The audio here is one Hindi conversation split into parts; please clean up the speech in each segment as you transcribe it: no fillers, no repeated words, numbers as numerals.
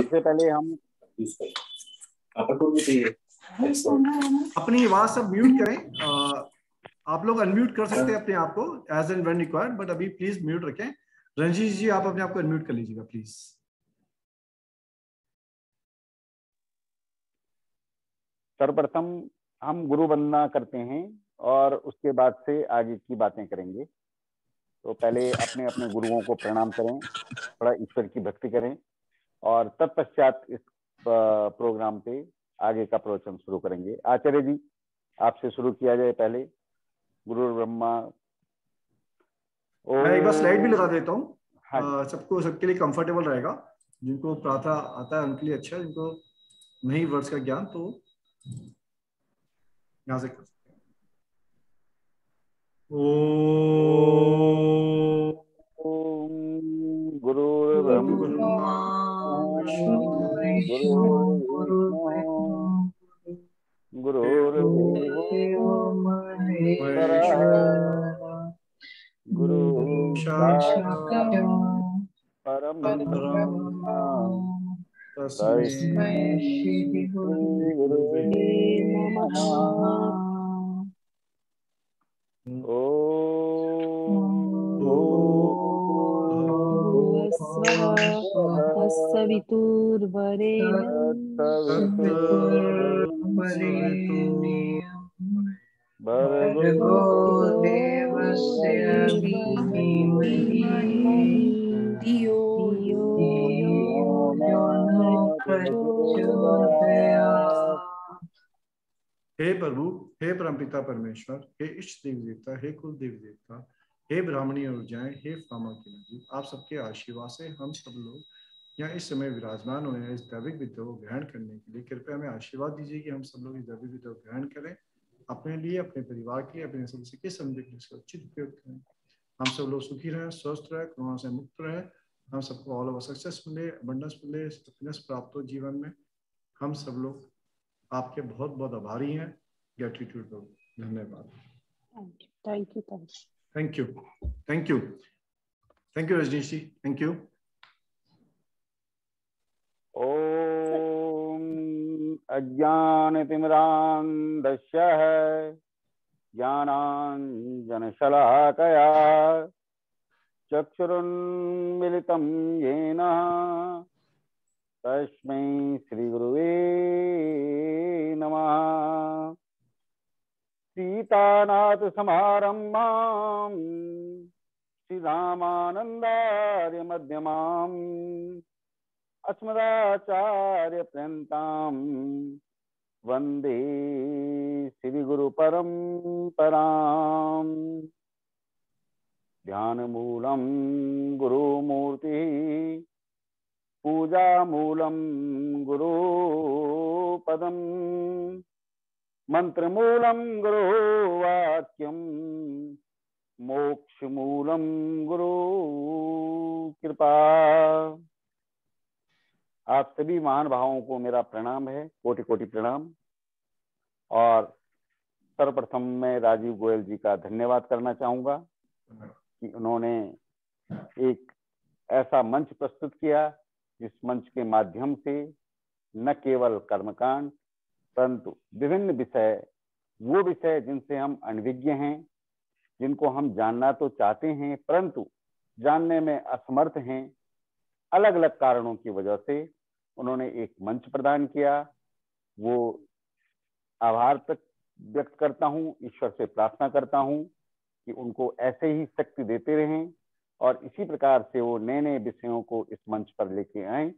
सबसे पहले हम अपनी आवाज सब म्यूट करें। आप लोग अनम्यूट कर सकते हैं अपने आप को as and when required, but अभी प्लीज म्यूट रखें। रंजीत जी आप अपने आप को अनम्यूट कर लीजिएगा प्लीज। सर्वप्रथम हम गुरु वंदना करते हैं और उसके बाद से आगे की बातें करेंगे। तो पहले अपने अपने गुरुओं को प्रणाम करें, थोड़ा ईश्वर की भक्ति करें और तत्पश्चात इस प्रोग्राम पे आगे का प्रवचन शुरू करेंगे। आचार्य जी आपसे शुरू किया जाए। पहले गुरु ब्रह्मा। मैं एक बार स्लाइड भी लगा देता हूँ। हाँ सबको, सबके लिए कंफर्टेबल रहेगा। जिनको प्रार्थना आता है उनके लिए अच्छा है, जिनको नहीं वर्ड्स का ज्ञान तो यहाँ से कर सकते हैं। ओम गुरुर्ब्रह्मा गुरुर्विष्णु गुरुर्देवो महेश्वरः गुरु साक्षात् परब्रह्म तस्मै श्री गुरुवे नमः। भूर्भुवस्वः तत्सवितुर्वरेण्यं भर्गो देवस्य धीमहि धियो यो यो नः प्रचोदयात्। हे प्रभु, हे परमपिता परमेश्वर, हे इष्ट देवी देवता, हे कुल देवी देवता, हे ब्राह्मणी और ऊर्जाएं, हे फामा की नजीब, आप सबके आशीर्वाद से हम सब लोग यहाँ इस समय विराजमान हुए हैं इस दैविक विद्या को ग्रहण करने के लिए। कृपया हमें आशीर्वाद दीजिए कि हम सब लोग इस दैविक विद्या को ग्रहण करें, अपने लिए, अपने परिवार के लिए, अपने सदस्य के समृद्धि का उचित उपयोग करें। हम सब लोग सुखी रहें, स्वस्थ रहें, कोरोना से मुक्त रहें। हम सबको ऑल ओवर सक्सेस मिले, अबंडेंस मिले, हैप्पीनेस प्राप्त हो जीवन में। हम सब लोग आपके बहुत बहुत आभारी हैं। ग्रेटिट्यूड हो। धन्यवाद। Thank you thank you thank you thank you Rajneesh ji, thank you. ओम अज्ञानतिमिरान्धस्य ज्ञानाञ्जनशलाकया चक्षुरुन्मिलितं येन तस्मै श्रीगुरुवे नमः। सीतानाथसमारम्भां श्रीरामानन्दार्यमध्यमाम् अस्मदाचार्यपर्यन्तां वन्दे श्रीगुरुपरम्पराम्। ध्यानमूलं गुरुमूर्तिः पूजामूलं गुरुपदम् मंत्रमूलं गुरुवाक्यं मोक्षमूलं गुरु कृपा। आप सभी महान भावों को मेरा प्रणाम है, कोटि कोटि प्रणाम। और सर्वप्रथम मैं राजीव गोयल जी का धन्यवाद करना चाहूंगा कि उन्होंने एक ऐसा मंच प्रस्तुत किया जिस मंच के माध्यम से न केवल कर्मकांड परंतु विभिन्न विषय, वो विषय जिनसे हम अनभिज्ञ हैं, जिनको हम जानना तो चाहते हैं परंतु जानने में असमर्थ हैं, अलग अलग कारणों की वजह से उन्होंने एक मंच प्रदान किया। वो आभार तक व्यक्त करता हूँ, ईश्वर से प्रार्थना करता हूँ कि उनको ऐसे ही शक्ति देते रहें और इसी प्रकार से वो नए नए विषयों को इस मंच पर लेके आए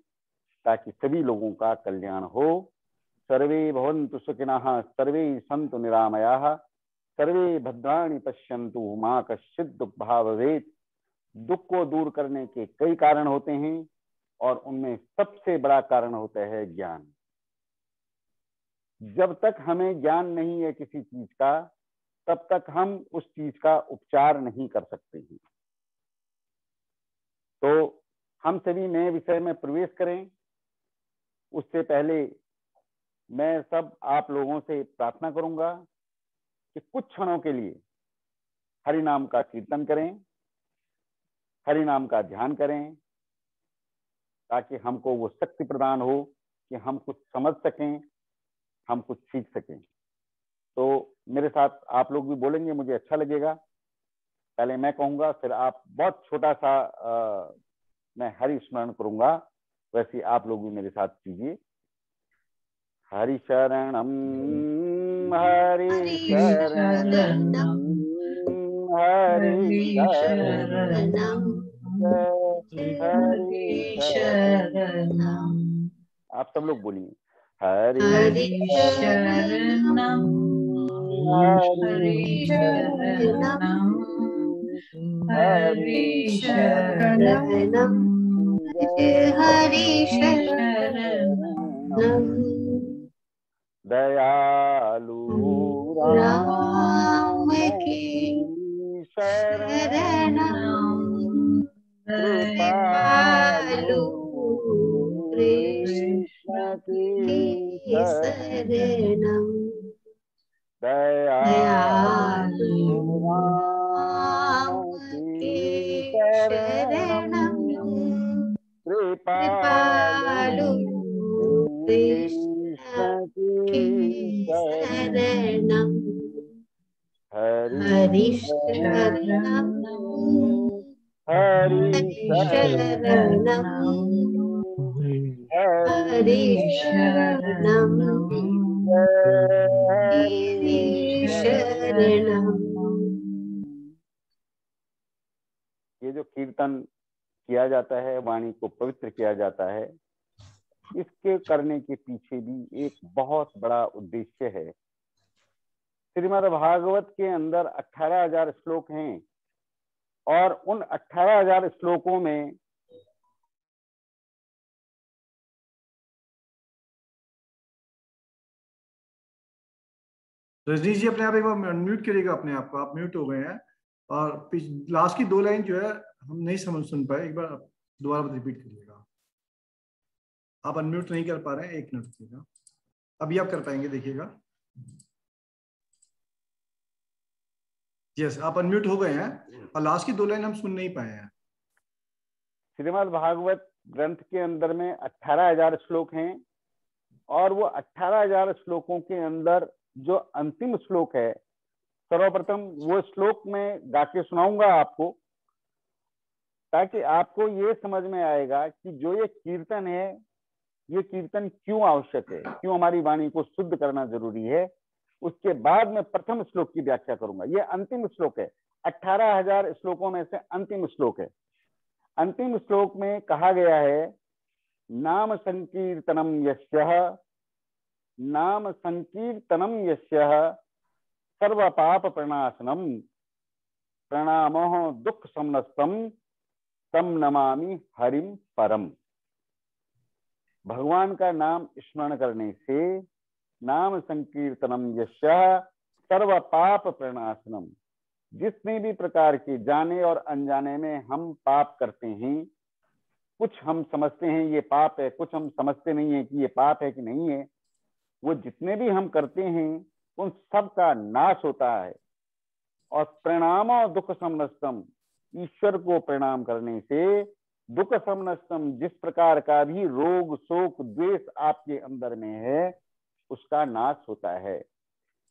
ताकि सभी लोगों का कल्याण हो। सर्वे भवन्तु सुखिनः, सर्वे सन्तु निरामयाः, सर्वे भद्राणि पश्यन्तु मा कश्चित् दुःखभाग् भवेत्। दुख को दूर करने के कई कारण होते हैं और उनमें सबसे बड़ा कारण होता है ज्ञान। जब तक हमें ज्ञान नहीं है किसी चीज का, तब तक हम उस चीज का उपचार नहीं कर सकते हैं। तो हम सभी नए विषय में प्रवेश करें उससे पहले मैं सब आप लोगों से प्रार्थना करूंगा कि कुछ क्षणों के लिए हरि नाम का कीर्तन करें, हरि नाम का ध्यान करें ताकि हमको वो शक्ति प्रदान हो कि हम कुछ समझ सकें, हम कुछ सीख सकें। तो मेरे साथ आप लोग भी बोलेंगे, मुझे अच्छा लगेगा। पहले मैं कहूँगा, फिर आप बहुत छोटा सा मैं हरि स्मरण करूंगा, वैसे आप लोग भी मेरे साथ कीजिए। हरि शरणम हरि शरणम हरि शरणम हरि शरणम। आप सब लोग बोलिए, हरि शरणम हरि शरणम हरि शरणम हरि शरणम। दयालु राम की शरणम कृपालु कृष्ण की शरणम। दयालु राम की शरणम कृपालु कृष्ण की शरणम। हरि शरणम हरि शरणम हरि शरणम हरि शरणम। ये जो कीर्तन किया जाता है, वाणी को पवित्र किया जाता है, इसके करने के पीछे भी एक बहुत बड़ा उद्देश्य है। श्रीमद् भागवत के अंदर 18,000 श्लोक हैं और उन 18,000 श्लोकों में रजनीश जी अपने आप एक बार म्यूट करिएगा अपने आप को, आप म्यूट हो गए हैं। और लास्ट की 2 लाइन जो है हम नहीं सुन पाए, एक बार दोबारा रिपीट करिएगा। आप अनम्यूट नहीं कर पा रहे हैं, 1 मिनट रुकिएगा, अभी आप कर पाएंगे, देखिएगा। यस, आप अनम्यूट हो गए हैं और लास्ट की 2 लाइन हम सुन नहीं पाए हैं। श्रीमद् भागवत ग्रंथ के अंदर में 18,000 श्लोक हैं और वो 18,000 श्लोकों के अंदर जो अंतिम श्लोक है, सर्वप्रथम वो श्लोक में गा के सुनाऊंगा आपको, ताकि आपको ये समझ में आएगा कि जो ये कीर्तन है, ये कीर्तन क्यों आवश्यक है, क्यों हमारी वाणी को शुद्ध करना जरूरी है। उसके बाद मैं प्रथम श्लोक की व्याख्या करूंगा। ये अंतिम श्लोक है, 18,000 श्लोकों में से अंतिम श्लोक है। अंतिम श्लोक में कहा गया है, नाम संकीर्तनम यस्यः, नाम संकीर्तनम यस्यः सर्व पाप प्रणाशनम प्रणामो दुख समनस्तम तम नमामि हरिम परम। भगवान का नाम स्मरण करने से, नाम संकीर्तनम यस्यः सर्व पाप प्रणाशनम, जितने भी प्रकार के जाने और अनजाने में हम पाप करते हैं, कुछ हम समझते हैं ये पाप है, कुछ हम समझते नहीं है कि ये पाप है कि नहीं है, वो जितने भी हम करते हैं उन सब का नाश होता है। और प्रणामो दुख समनस्तम, ईश्वर को प्रणाम करने से दुख समनस्तम, जिस प्रकार का भी रोग शोक द्वेष आपके अंदर में है, उसका नाश होता है।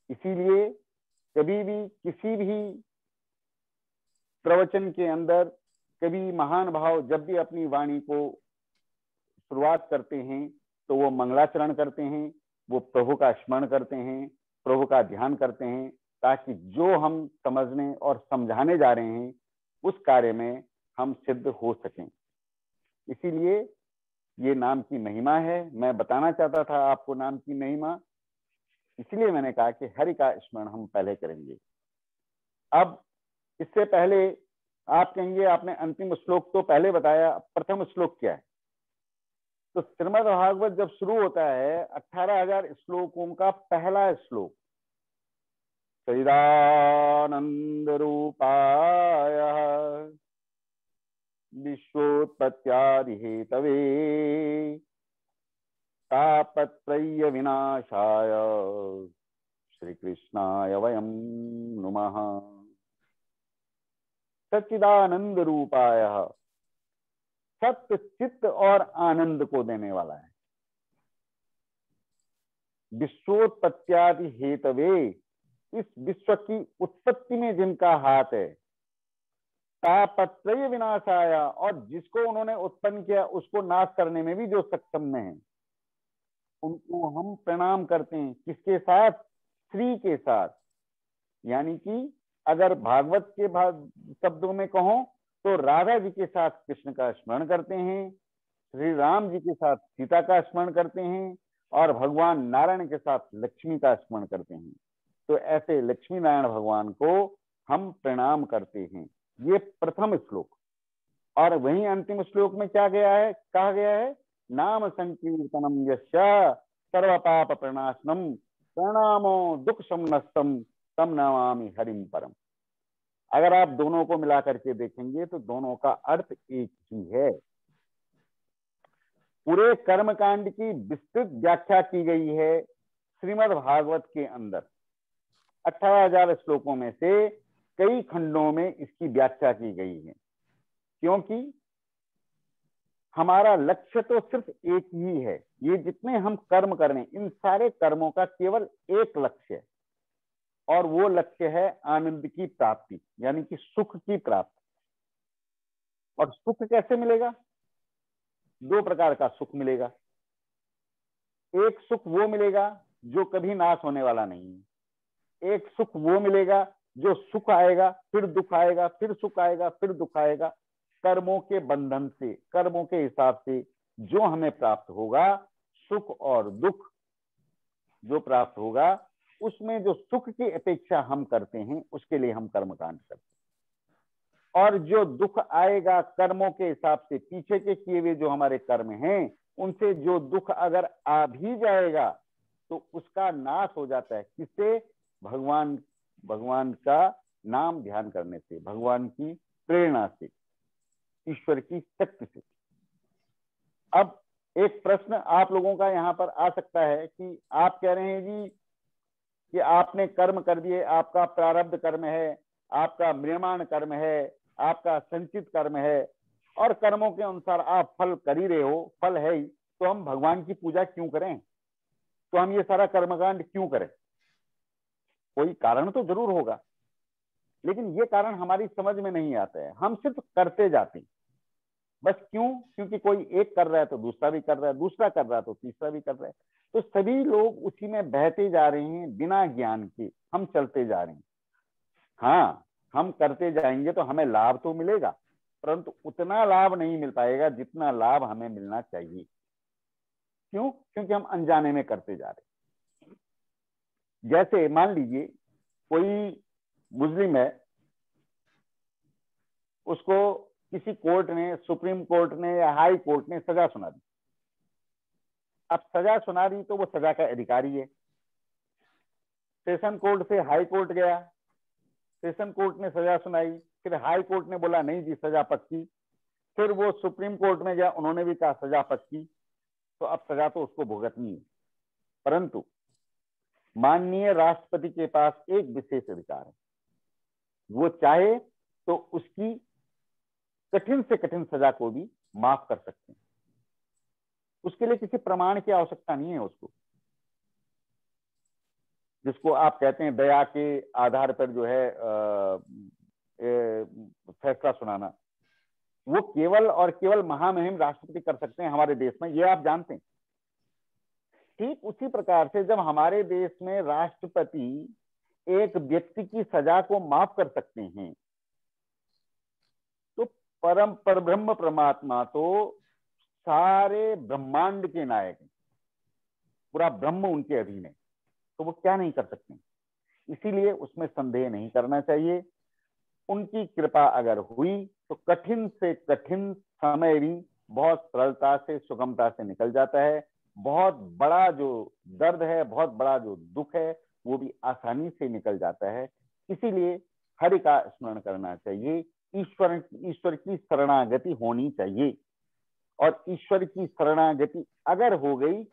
इसीलिए कभी भी किसी भी प्रवचन के अंदर कभी महान भाव जब भी अपनी वाणी को शुरुआत करते हैं तो वो मंगलाचरण करते हैं, वो प्रभु का स्मरण करते हैं, प्रभु का ध्यान करते हैं, ताकि जो हम समझने और समझाने जा रहे हैं उस कार्य में हम सिद्ध हो सकें। इसीलिए ये नाम की महिमा है। मैं बताना चाहता था आपको नाम की महिमा, इसलिए मैंने कहा कि हरि का स्मरण हम पहले करेंगे। अब इससे पहले आप कहेंगे आपने अंतिम श्लोक तो पहले बताया, प्रथम श्लोक क्या है? तो श्रीमद् भागवत जब शुरू होता है 18,000 श्लोकों का पहला श्लोक, सच्चिदानंद रूपाय विश्वोत्पत्त्यादि हेतवे तापत्रय विनाशाय श्री कृष्णाय वयं नुमः। सच्चिदानंद रूपाय, सत्य, चित्त और आनंद को देने वाला है। विश्वोत्पत्त्यादि हेतवे, इस विश्व की उत्पत्ति में जिनका हाथ है, तापत्रय विनाशाया, और जिसको उन्होंने उत्पन्न किया उसको नाश करने में भी जो सक्षम है, उनको हम प्रणाम करते हैं। किसके साथ? श्री के साथ। यानी कि अगर भागवत के शब्दों में कहो तो राधा जी के साथ कृष्ण का स्मरण करते हैं, श्री राम जी के साथ सीता का स्मरण करते हैं, और भगवान नारायण के साथ लक्ष्मी का स्मरण करते हैं। तो ऐसे लक्ष्मी नारायण भगवान को हम प्रणाम करते हैं। ये प्रथम श्लोक। और वहीं अंतिम श्लोक में क्या गया है, कहा गया है, नाम संकीर्तनम यस्य सर्व पाप प्रणाशनम प्रणामो दुख समनस्तम तम नमामि हरिम परम। अगर आप दोनों को मिला करके देखेंगे तो दोनों का अर्थ एक ही है। पूरे कर्मकांड की विस्तृत व्याख्या की गई है श्रीमद् भागवत के अंदर। 18,000 श्लोकों में से कई खंडों में इसकी व्याख्या की गई है, क्योंकि हमारा लक्ष्य तो सिर्फ एक ही है। ये जितने हम कर्म कर रहे हैं, इन सारे कर्मों का केवल एक लक्ष्य है, और वो लक्ष्य है आनंद की प्राप्ति, यानी कि सुख की प्राप्ति। और सुख कैसे मिलेगा? दो प्रकार का सुख मिलेगा। एक सुख वो मिलेगा जो कभी नाश होने वाला नहीं है। एक सुख वो मिलेगा जो सुख आएगा, फिर दुख आएगा, फिर सुख आएगा, फिर दुख आएगा। कर्मों के बंधन से, कर्मों के हिसाब से जो हमें प्राप्त होगा, सुख और दुख जो प्राप्त होगा, उसमें जो सुख की अपेक्षा हम करते हैं, उसके लिए हम कर्मकांड करते हैं। और जो दुख आएगा कर्मों के हिसाब से, पीछे के किए हुए जो हमारे कर्म हैं, उनसे जो दुख अगर आ भी जाएगा तो उसका नाश हो जाता है। किससे? भगवान का नाम ध्यान करने से, भगवान की प्रेरणा से, ईश्वर की शक्ति से। अब एक प्रश्न आप लोगों का यहाँ पर आ सकता है कि आप कह रहे हैं जी कि आपने कर्म कर दिए, आपका प्रारब्ध कर्म है, आपका म्रियमाण कर्म है, आपका संचित कर्म है, और कर्मों के अनुसार आप फल कर ही रहे हो, फल है ही, तो हम भगवान की पूजा क्यों करें? तो हम ये सारा कर्मकांड क्यों करें? कोई कारण तो जरूर होगा, लेकिन ये कारण हमारी समझ में नहीं आता है। हम सिर्फ करते जाते हैं बस। क्यों? क्योंकि कोई एक कर रहा है तो दूसरा भी कर रहा है, दूसरा कर रहा है तो तीसरा भी कर रहा है, तो सभी लोग उसी में बहते जा रहे हैं। बिना ज्ञान के हम चलते जा रहे हैं। हाँ, हम करते जाएंगे तो हमें लाभ तो मिलेगा, परंतु उतना लाभ नहीं मिल पाएगा जितना लाभ हमें मिलना चाहिए। क्यों? क्योंकि हम अनजाने में करते जा रहे हैं। जैसे मान लीजिए कोई मुस्लिम है, उसको किसी कोर्ट ने, सुप्रीम कोर्ट ने या हाई कोर्ट ने सजा सुना दी। अब सजा सुना दी तो वो सजा का अधिकारी है। सेशन कोर्ट से हाई कोर्ट गया, सेशन कोर्ट ने सजा सुनाई, फिर हाई कोर्ट ने बोला नहीं जी सजा पक्की, फिर वो सुप्रीम कोर्ट में गया, उन्होंने भी कहा सजा पक्की, तो अब सजा तो उसको भुगतनी है। परंतु माननीय राष्ट्रपति के पास एक विशेष अधिकार है, वो चाहे तो उसकी कठिन से कठिन सजा को भी माफ कर सकते हैं। उसके लिए किसी प्रमाण की आवश्यकता नहीं है। उसको, जिसको आप कहते हैं दया के आधार पर जो है फैसला सुनाना, वो केवल और केवल महामहिम राष्ट्रपति कर सकते हैं हमारे देश में, ये आप जानते हैं। ठीक उसी प्रकार से जब हमारे देश में राष्ट्रपति एक व्यक्ति की सजा को माफ कर सकते हैं, तो परम परब्रह्म परमात्मा तो सारे ब्रह्मांड के नायक हैं, पूरा ब्रह्म उनके अधीन है, तो वो क्या नहीं कर सकते? इसीलिए उसमें संदेह नहीं करना चाहिए। उनकी कृपा अगर हुई तो कठिन से कठिन समय भी बहुत सरलता से, सुगमता से निकल जाता है। बहुत बड़ा जो दर्द है, बहुत बड़ा जो दुख है, वो भी आसानी से निकल जाता है। इसीलिए हरि का स्मरण करना चाहिए, ईश्वर की शरणागति होनी चाहिए। और ईश्वर की शरणागति अगर हो गई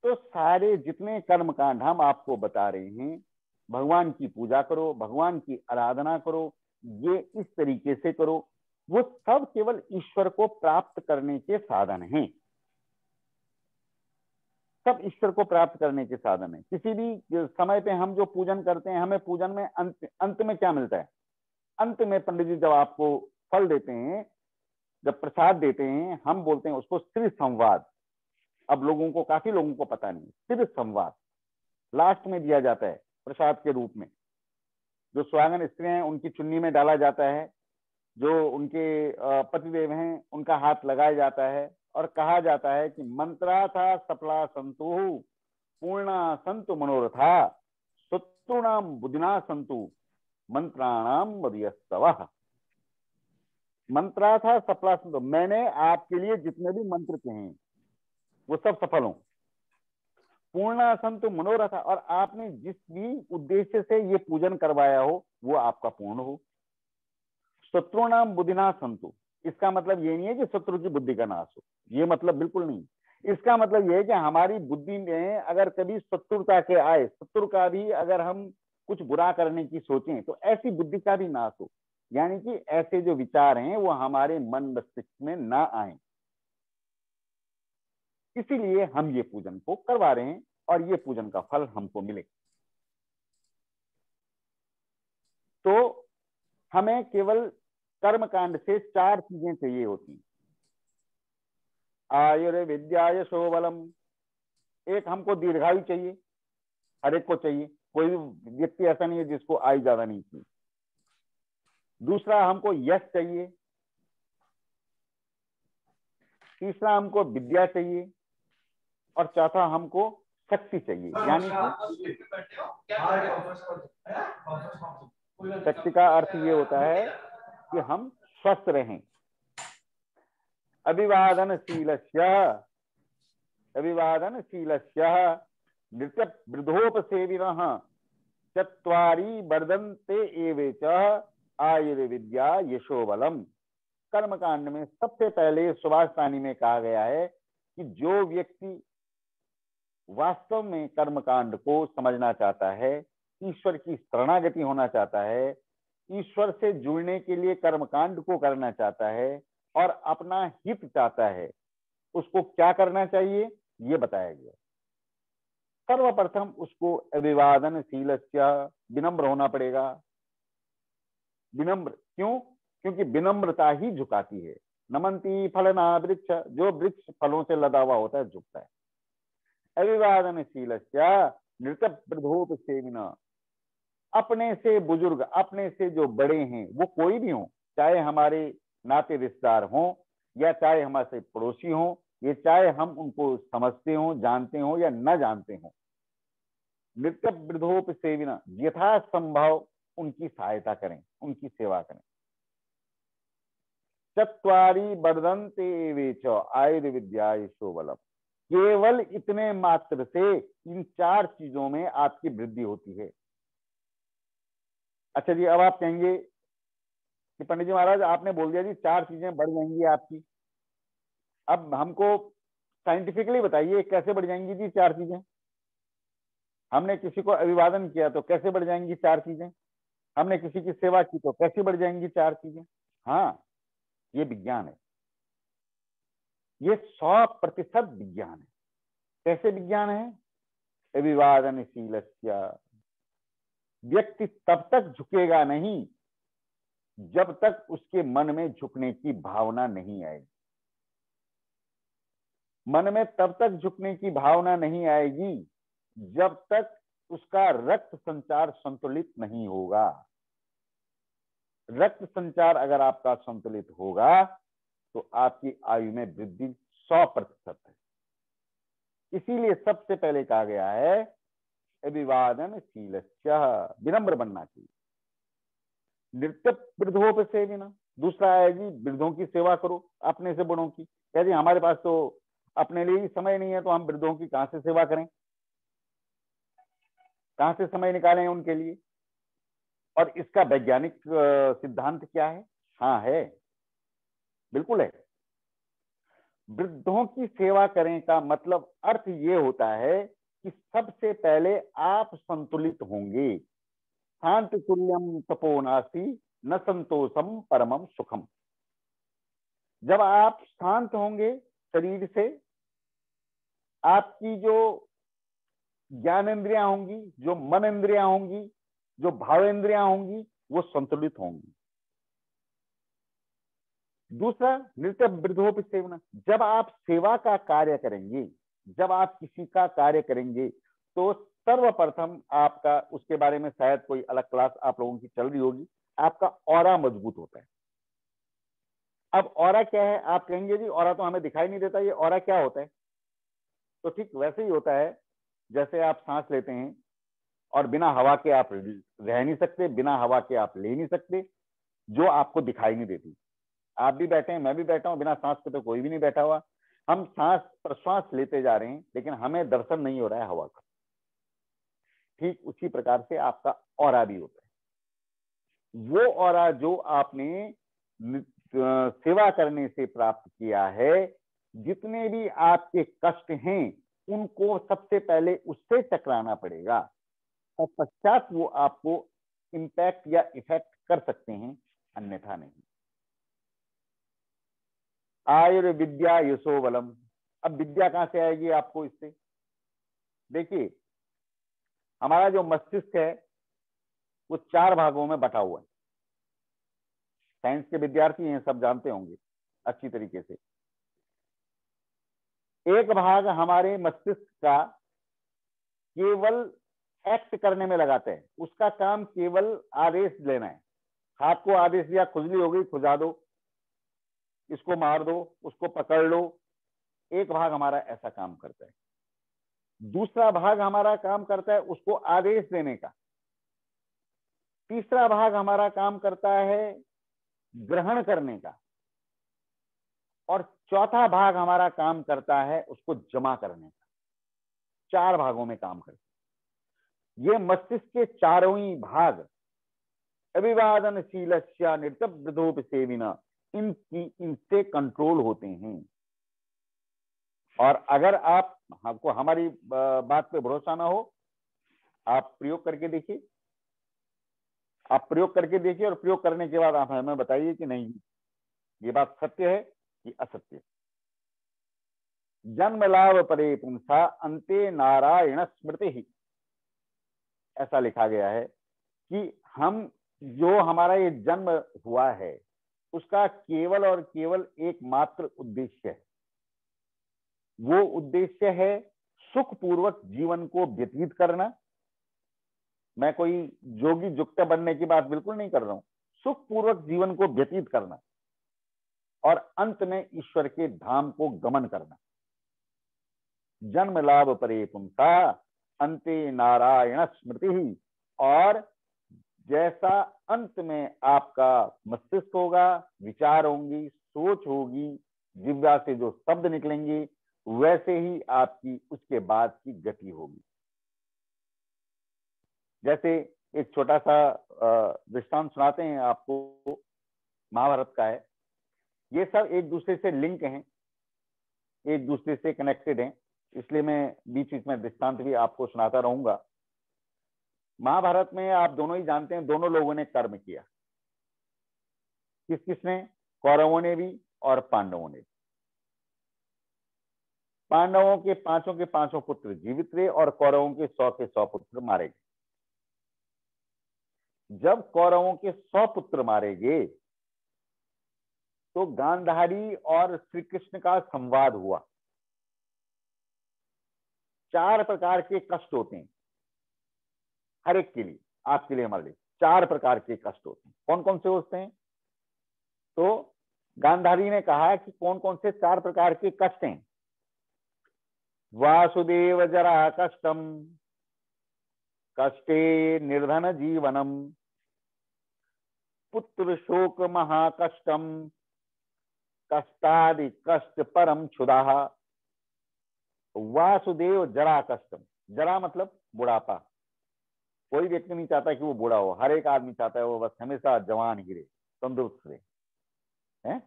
तो सारे जितने कर्मकांड हम आपको बता रहे हैं, भगवान की पूजा करो, भगवान की आराधना करो, ये इस तरीके से करो वो सब केवल ईश्वर को प्राप्त करने के साधन हैं। सब ईश्वर को प्राप्त करने के साधन है। किसी भी समय पे हम जो पूजन करते हैं, हमें पूजन में अंत में क्या मिलता है? अंत में पंडित जी जब आपको फल देते हैं, जब प्रसाद देते हैं, हम बोलते हैं उसको श्री संवाद। अब लोगों को, काफी लोगों को पता नहीं, श्री संवाद लास्ट में दिया जाता है प्रसाद के रूप में। जो सुहागन स्त्रियां हैं उनकी चुन्नी में डाला जाता है, जो उनके पतिदेव हैं उनका हाथ लगाया जाता है और कहा जाता है कि मंत्रा था सफला संतु पूर्णा संतु मनोरथा शत्रुणाम बुद्धिना संतु मंत्राणाम मदयस्तवः। मंत्रा था सफला संतु, मैंने आपके लिए जितने भी मंत्र कहे वो सब सफल हों। पूर्णा संतु मनोरथा, और आपने जिस भी उद्देश्य से ये पूजन करवाया हो वो आपका पूर्ण हो। शत्रुणाम बुद्धिना संतु, इसका मतलब ये नहीं है कि शत्रु की बुद्धि का नाश हो, ये मतलब बिल्कुल नहीं। इसका मतलब ये है कि हमारी बुद्धि में अगर कभी शत्रुता के आए, शत्रु का भी अगर हम कुछ बुरा करने की सोचें तो ऐसी बुद्धि का भी नाश हो, यानी कि ऐसे जो विचार हैं वो हमारे मन मस्तिष्क में ना आए। इसीलिए हम ये पूजन को करवा रहे हैं और ये पूजन का फल हमको मिले। तो हमें केवल कर्मकांड से 4 चीजें चाहिए होती। आयुर्विद्या यशो बलम, एक हमको दीर्घायु चाहिए, हर एक को चाहिए, कोई भी व्यक्ति ऐसा नहीं है जिसको आयु ज्यादा नहीं चाहिए। दूसरा हमको यश चाहिए, तीसरा हमको विद्या चाहिए और चौथा हमको शक्ति चाहिए। यानी कि शक्ति का अर्थ ये होता है कि हम स्वस्थ रहें। अभिवादनशीलस्य नृत्य वृद्धोपसेविनः चत्वारि वर्धन्ते एवेच आयुर्विद्या यशोबलम। कर्मकांड में सबसे पहले सुभाषितानी में कहा गया है कि जो व्यक्ति वास्तव में कर्मकांड को समझना चाहता है, ईश्वर की शरणागति होना चाहता है, ईश्वर से जुड़ने के लिए कर्मकांड को करना चाहता है और अपना हित चाहता है, उसको क्या करना चाहिए ये बताया गया। सर्वप्रथम उसको अभिवादनशीलस्य, विनम्र होना पड़ेगा। विनम्र क्यों? क्योंकि विनम्रता ही झुकाती है। नमंती फलना वृक्ष, जो वृक्ष फलों से लदा हुआ होता है झुकता है। अभिवादनशीलस्य नृत्य वृद्धोपसेविनः, अपने से बुजुर्ग, अपने से जो बड़े हैं वो कोई भी हो, चाहे हमारे नाते रिश्तेदार हों या चाहे हमारे पड़ोसी हों, ये चाहे हम उनको समझते हो, जानते हो या न जानते हो, नृत्य वृद्धोपसेविनः यथासंभव उनकी सहायता करें, उनकी सेवा करें। चत्वारि वर्धन्ते एवेच आयुर्विद्या यशोबलम, केवल इतने मात्र से इन 4 चीजों में आपकी वृद्धि होती है। अच्छा जी, अब आप कहेंगे कि पंडित जी महाराज आपने बोल दिया जी 4 चीजें बढ़ जाएंगी आपकी, अब हमको साइंटिफिकली बताइए कैसे बढ़ जाएंगी जी 4 चीजें। हमने किसी को अभिवादन किया तो कैसे बढ़ जाएंगी 4 चीजें, हमने किसी की सेवा की तो कैसे बढ़ जाएंगी 4 चीजें। हाँ, ये विज्ञान है, ये 100% विज्ञान है। कैसे विज्ञान है? अभिवादनशीलस्य, व्यक्ति तब तक झुकेगा नहीं जब तक उसके मन में झुकने की भावना नहीं आएगी। मन में तब तक झुकने की भावना नहीं आएगी जब तक उसका रक्त संचार संतुलित नहीं होगा। रक्त संचार अगर आपका संतुलित होगा तो आपकी आयु में वृद्धि 100% है। इसीलिए सबसे पहले कहा गया है अभिवादनशीलस्य, विनम्र बनना चाहिए। नृत्य वृद्धोपसेविनः, दूसरा है जी वृद्धों की सेवा करो, अपने से बड़ों की। कह जी हमारे पास तो अपने लिए ही समय नहीं है तो हम वृद्धों की कहां से सेवा करें, कहां से समय निकालें उनके लिए। और इसका वैज्ञानिक सिद्धांत क्या है? हाँ है, बिल्कुल है। वृद्धों की सेवा करें का मतलब अर्थ ये होता है कि सबसे पहले आप संतुलित होंगे। शांति तुल्यम तपो नास्ति न संतोषम परमम सुखम। जब आप शांत होंगे शरीर से, आपकी जो ज्ञान इंद्रियां होंगी, जो मन इंद्रियां होंगी, जो भाव इंद्रियां होंगी, वो संतुलित होंगी। दूसरा, नृत्य वृद्धोपि सेवना, जब आप सेवा का कार्य करेंगे, जब आप किसी का कार्य करेंगे, तो सर्वप्रथम आपका, उसके बारे में शायद कोई अलग क्लास आप लोगों की चल रही होगी, आपका ऑरा मजबूत होता है। अब ऑरा क्या है? आप कहेंगे जी ऑरा तो हमें दिखाई नहीं देता, ये ऑरा क्या होता है? तो ठीक वैसे ही होता है जैसे आप सांस लेते हैं और बिना हवा के आप रह नहीं सकते, बिना हवा के आप ले नहीं सकते, जो आपको दिखाई नहीं देती। आप भी बैठे हैं, मैं भी बैठा हूं, बिना सांस के तो कोई भी नहीं बैठा हुआ। हम सांस प्रश्वास लेते जा रहे हैं, लेकिन हमें दर्शन नहीं हो रहा है हवा का। ठीक उसी प्रकार से आपका ऑरा भी होता है। वो ऑरा जो आपने सेवा करने से प्राप्त किया है, जितने भी आपके कष्ट हैं, उनको सबसे पहले उससे टकराना पड़ेगा, तत्पश्चात वो आपको इम्पैक्ट या इफेक्ट कर सकते हैं, अन्यथा नहीं। आयुर्विद्या यशो बलम। अब विद्या कहां से आएगी आपको? इससे देखिए, हमारा जो मस्तिष्क है वो 4 भागों में बटा हुआ है। साइंस के विद्यार्थी हैं, सब जानते होंगे अच्छी तरीके से। एक भाग हमारे मस्तिष्क का केवल एक्ट करने में लगाते हैं, उसका काम केवल आदेश लेना है। हाथ को आदेश दिया, खुजली हो गई, खुजा दो, इसको मार दो, उसको पकड़ लो। एक भाग हमारा ऐसा काम करता है। दूसरा भाग हमारा काम करता है उसको आदेश देने का। तीसरा भाग हमारा काम करता है ग्रहण करने का। और चौथा भाग हमारा काम करता है उसको जमा करने का। 4 भागों में काम करता है। ये मस्तिष्क के चारों ही भाग अभिवादनशीलस्य नृत्यवृद्धोपि सेविना, इनसे कंट्रोल होते हैं। और अगर आपको हमारी बात पे भरोसा ना हो, आप प्रयोग करके देखिए। आप प्रयोग करके देखिए और प्रयोग करने के बाद आप हमें बताइए कि नहीं ये बात सत्य है कि असत्य। जन्म लाभ परे पुंसा अंते नारायण स्मृति ही, ऐसा लिखा गया है कि हम जो हमारा ये जन्म हुआ है उसका केवल और केवल एकमात्र उद्देश्य है। वो उद्देश्य है सुखपूर्वक जीवन को व्यतीत करना। मैं कोई जोगी जुक्त बनने की बात बिल्कुल नहीं कर रहा हूं। सुखपूर्वक जीवन को व्यतीत करना और अंत में ईश्वर के धाम को गमन करना। जन्म लाभ परे पुंसा अंते नारायण स्मृति ही। और जैसा अंत में आपका मस्तिष्क होगा, विचार होंगी, सोच होगी, जिह्वा से जो शब्द निकलेंगे, वैसे ही आपकी उसके बाद की गति होगी। जैसे एक छोटा सा दृष्टांत सुनाते हैं आपको, महाभारत का है। ये सब एक दूसरे से लिंक हैं, एक दूसरे से कनेक्टेड हैं, इसलिए मैं बीच बीच में दृष्टांत भी आपको सुनाता रहूंगा। महाभारत में आप दोनों ही जानते हैं, दोनों लोगों ने कर्म किया। किस किसने? कौरवों ने भी और पांडवों ने। पांडवों के पांचों पुत्र जीवित रहे और कौरवों के 100 पुत्र मारे गए। जब कौरवों के 100 पुत्र मारे गए तो गांधारी और श्री कृष्ण का संवाद हुआ। 4 प्रकार के कष्ट होते हैं हर एक के लिए, आपके लिए, हमारे लिए 4 प्रकार के कष्ट होते हैं। कौन कौन से होते हैं? तो गांधारी ने कहा कि कौन कौन से 4 प्रकार के कष्ट हैं। वासुदेव जरा कष्टम, कष्टे निर्धन जीवनम, पुत्र शोक महाकष्टम, कष्टादि कष्ट परम क्षुधा। वासुदेव जरा कष्टम, जरा मतलब बुढ़ापा। कोई व्यक्ति नहीं चाहता कि वो बूढ़ा हो, हर एक आदमी चाहता है वो बस हमेशा जवान ही रहे, तंदुरुस्त रहे।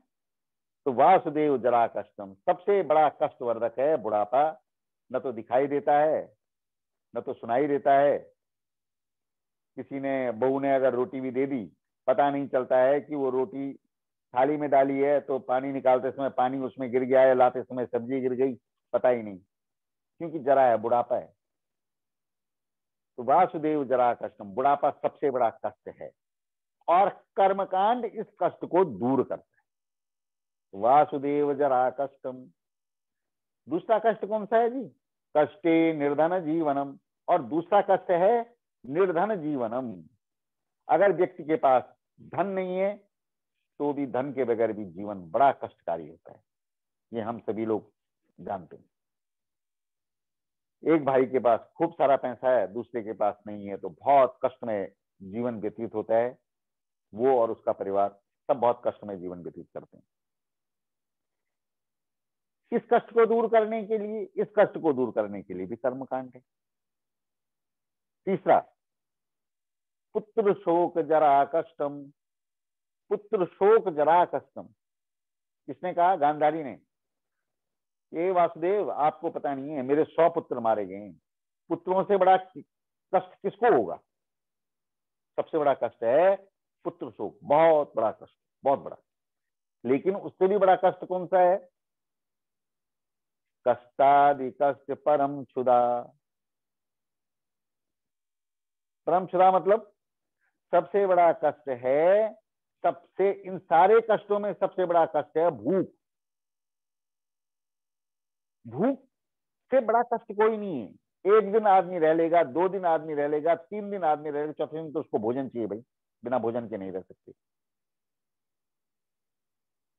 तो वासुदेव जरा कष्टम, सबसे बड़ा कष्टवर्धक है बुढ़ापा। न तो दिखाई देता है, न तो सुनाई देता है। किसी ने, बहू ने अगर रोटी भी दे दी, पता नहीं चलता है कि वो रोटी थाली में डाली है तो पानी निकालते समय पानी उसमें गिर गया है, लाते समय सब्जी गिर गई, पता ही नहीं, क्योंकि जरा है, बुढ़ापा है। तो वासुदेव जरा कष्टम, बुढ़ापा सबसे बड़ा कष्ट है, और कर्मकांड इस कष्ट को दूर करता है। वासुदेव जरा कष्टम। दूसरा कष्ट कौन सा है जी? कष्टे निर्धन जीवनम। और दूसरा कष्ट है निर्धन जीवनम। अगर व्यक्ति के पास धन नहीं है तो भी धन के बगैर भी जीवन बड़ा कष्टकारी होता है, ये हम सभी लोग जानते हैं। एक भाई के पास खूब सारा पैसा है, दूसरे के पास नहीं है, तो बहुत कष्ट में जीवन व्यतीत होता है। वो और उसका परिवार सब बहुत कष्ट में जीवन व्यतीत करते हैं। इस कष्ट को दूर करने के लिए, इस कष्ट को दूर करने के लिए भी कर्मकांड है। तीसरा, पुत्र शोक जरा कष्टम। पुत्र शोक जरा कष्टम किसने कहा? गांधारी ने। ये वासुदेव, आपको पता नहीं है, मेरे 100 पुत्र मारे गए हैं। पुत्रों से बड़ा कष्ट किसको होगा? सबसे बड़ा कष्ट है पुत्र शोक, बहुत बड़ा कष्ट, बहुत बड़ा। लेकिन उससे भी बड़ा कष्ट कौन सा है? कष्टादि कष्ट परम क्षुदा। परम क्षुदा मतलब सबसे बड़ा कष्ट है, सबसे, इन सारे कष्टों में सबसे बड़ा कष्ट है भूख। भूख से बड़ा कष्ट कोई नहीं है। एक दिन आदमी रह लेगा, 2 दिन आदमी रह लेगा, 3 दिन आदमी रह लेगा, चौथे दिन तो उसको भोजन चाहिए भाई, बिना भोजन के नहीं रह सकते।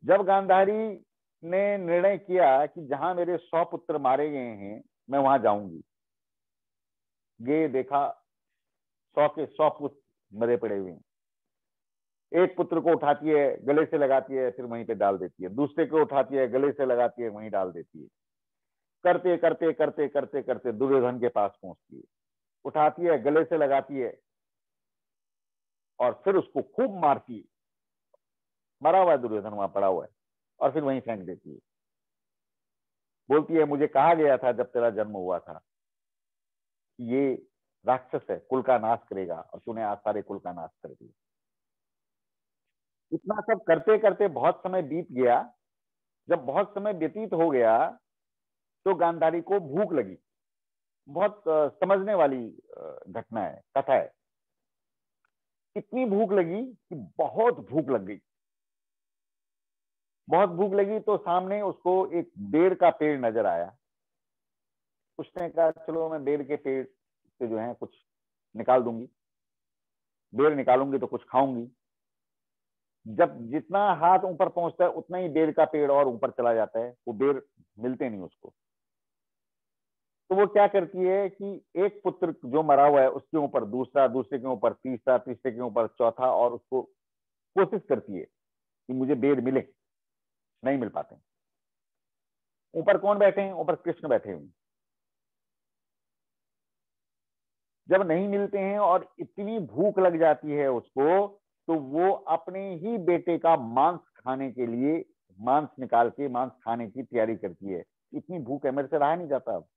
जब गांधारी ने निर्णय किया कि जहां मेरे 100 पुत्र मारे गए हैं मैं वहां जाऊंगी, ये देखा 100 के 100 पुत्र मरे पड़े हुए हैं। एक पुत्र को उठाती है, गले से लगाती है, फिर वहीं पे डाल देती है। दूसरे को उठाती है, गले से लगाती है, वहीं डाल देती है। करते करते करते करते करते दुर्योधन के पास पहुंचती है, उठाती है, गले से लगाती है, और फिर उसको खूब मारती है। मरा हुआ है दुर्योधन, वहां पड़ा हुआ है, और फिर वहीं फेंक देती है। बोलती है, मुझे कहा गया था जब तेरा जन्म हुआ था कि ये राक्षस है, कुल का नाश करेगा, और तूने आज सारे कुल का नाश कर दिया। इतना सब करते करते बहुत समय बीत गया। जब बहुत समय व्यतीत हो गया तो गांधारी को भूख लगी। बहुत समझने वाली घटना है, कथा है। इतनी भूख लगी कि बहुत भूख लग गई। बहुत भूख लगी तो सामने उसको एक बेर का पेड़ नजर आया। उसने कहा, चलो मैं बेर के पेड़ से जो है कुछ निकाल दूंगी, बेर निकालूंगी तो कुछ खाऊंगी। जब जितना हाथ ऊपर पहुंचता है उतना ही बेर का पेड़ और ऊपर चला जाता है, वो बेर मिलते नहीं उसको। तो वो क्या करती है कि एक पुत्र जो मरा हुआ है उसके ऊपर दूसरा, दूसरे के ऊपर तीसरा, तीसरे के ऊपर चौथा, और उसको कोशिश करती है कि मुझे बेर मिले। नहीं मिल पाते। ऊपर कौन बैठे हैं? ऊपर कृष्ण बैठे हुए। जब नहीं मिलते हैं और इतनी भूख लग जाती है उसको, तो वो अपने ही बेटे का मांस खाने के लिए, मांस निकाल के मांस खाने की तैयारी करती है। इतनी भूख है, मेरे से रहा नहीं जाता अब।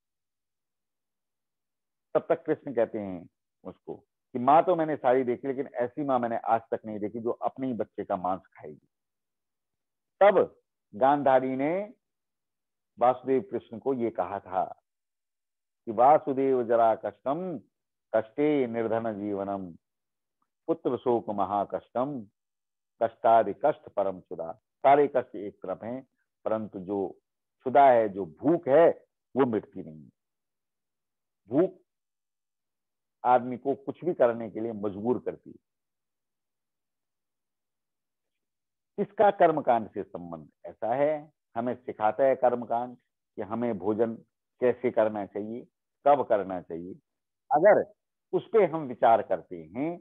तब तक कृष्ण कहते हैं उसको कि माँ तो मैंने सारी देखी, लेकिन ऐसी माँ मैंने आज तक नहीं देखी जो अपने ही बच्चे का मांस खाएगी। तब गांधारी ने वासुदेव कृष्ण को ये कहा था कि वासुदेव जरा कष्टम कष्टे निर्धन जीवनम पुत्र शोक महाकष्टम कष्टादि कष्ट परम क्षुदा। सारे कष्ट एक तरफ हैं, परंतु जो क्षुदा है, जो भूख है, वो मिटती नहीं है। भूख आदमी को कुछ भी करने के लिए मजबूर करती है। इसका कर्मकांड से संबंध ऐसा है, हमें सिखाता है कर्मकांड कि हमें भोजन कैसे करना चाहिए, कब करना चाहिए। अगर उस पर हम विचार करते हैं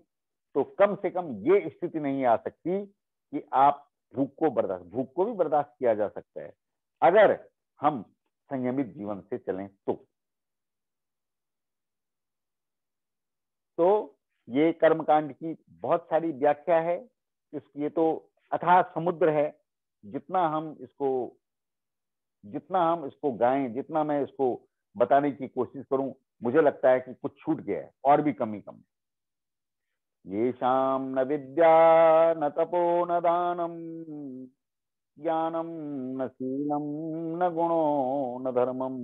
तो कम से कम ये स्थिति नहीं आ सकती कि आप भूख को भी बर्दाश्त किया जा सकता है अगर हम संयमित जीवन से चलें तो ये कर्मकांड की बहुत सारी व्याख्या है। ये तो अथाह समुद्र है। जितना हम इसको गाएं, जितना मैं इसको बताने की कोशिश करूं, मुझे लगता है कि कुछ छूट गया है और भी कमी कम है। येषां न विद्या न तपो न दानं ज्ञानं न शीलं न गुणो न धर्मम्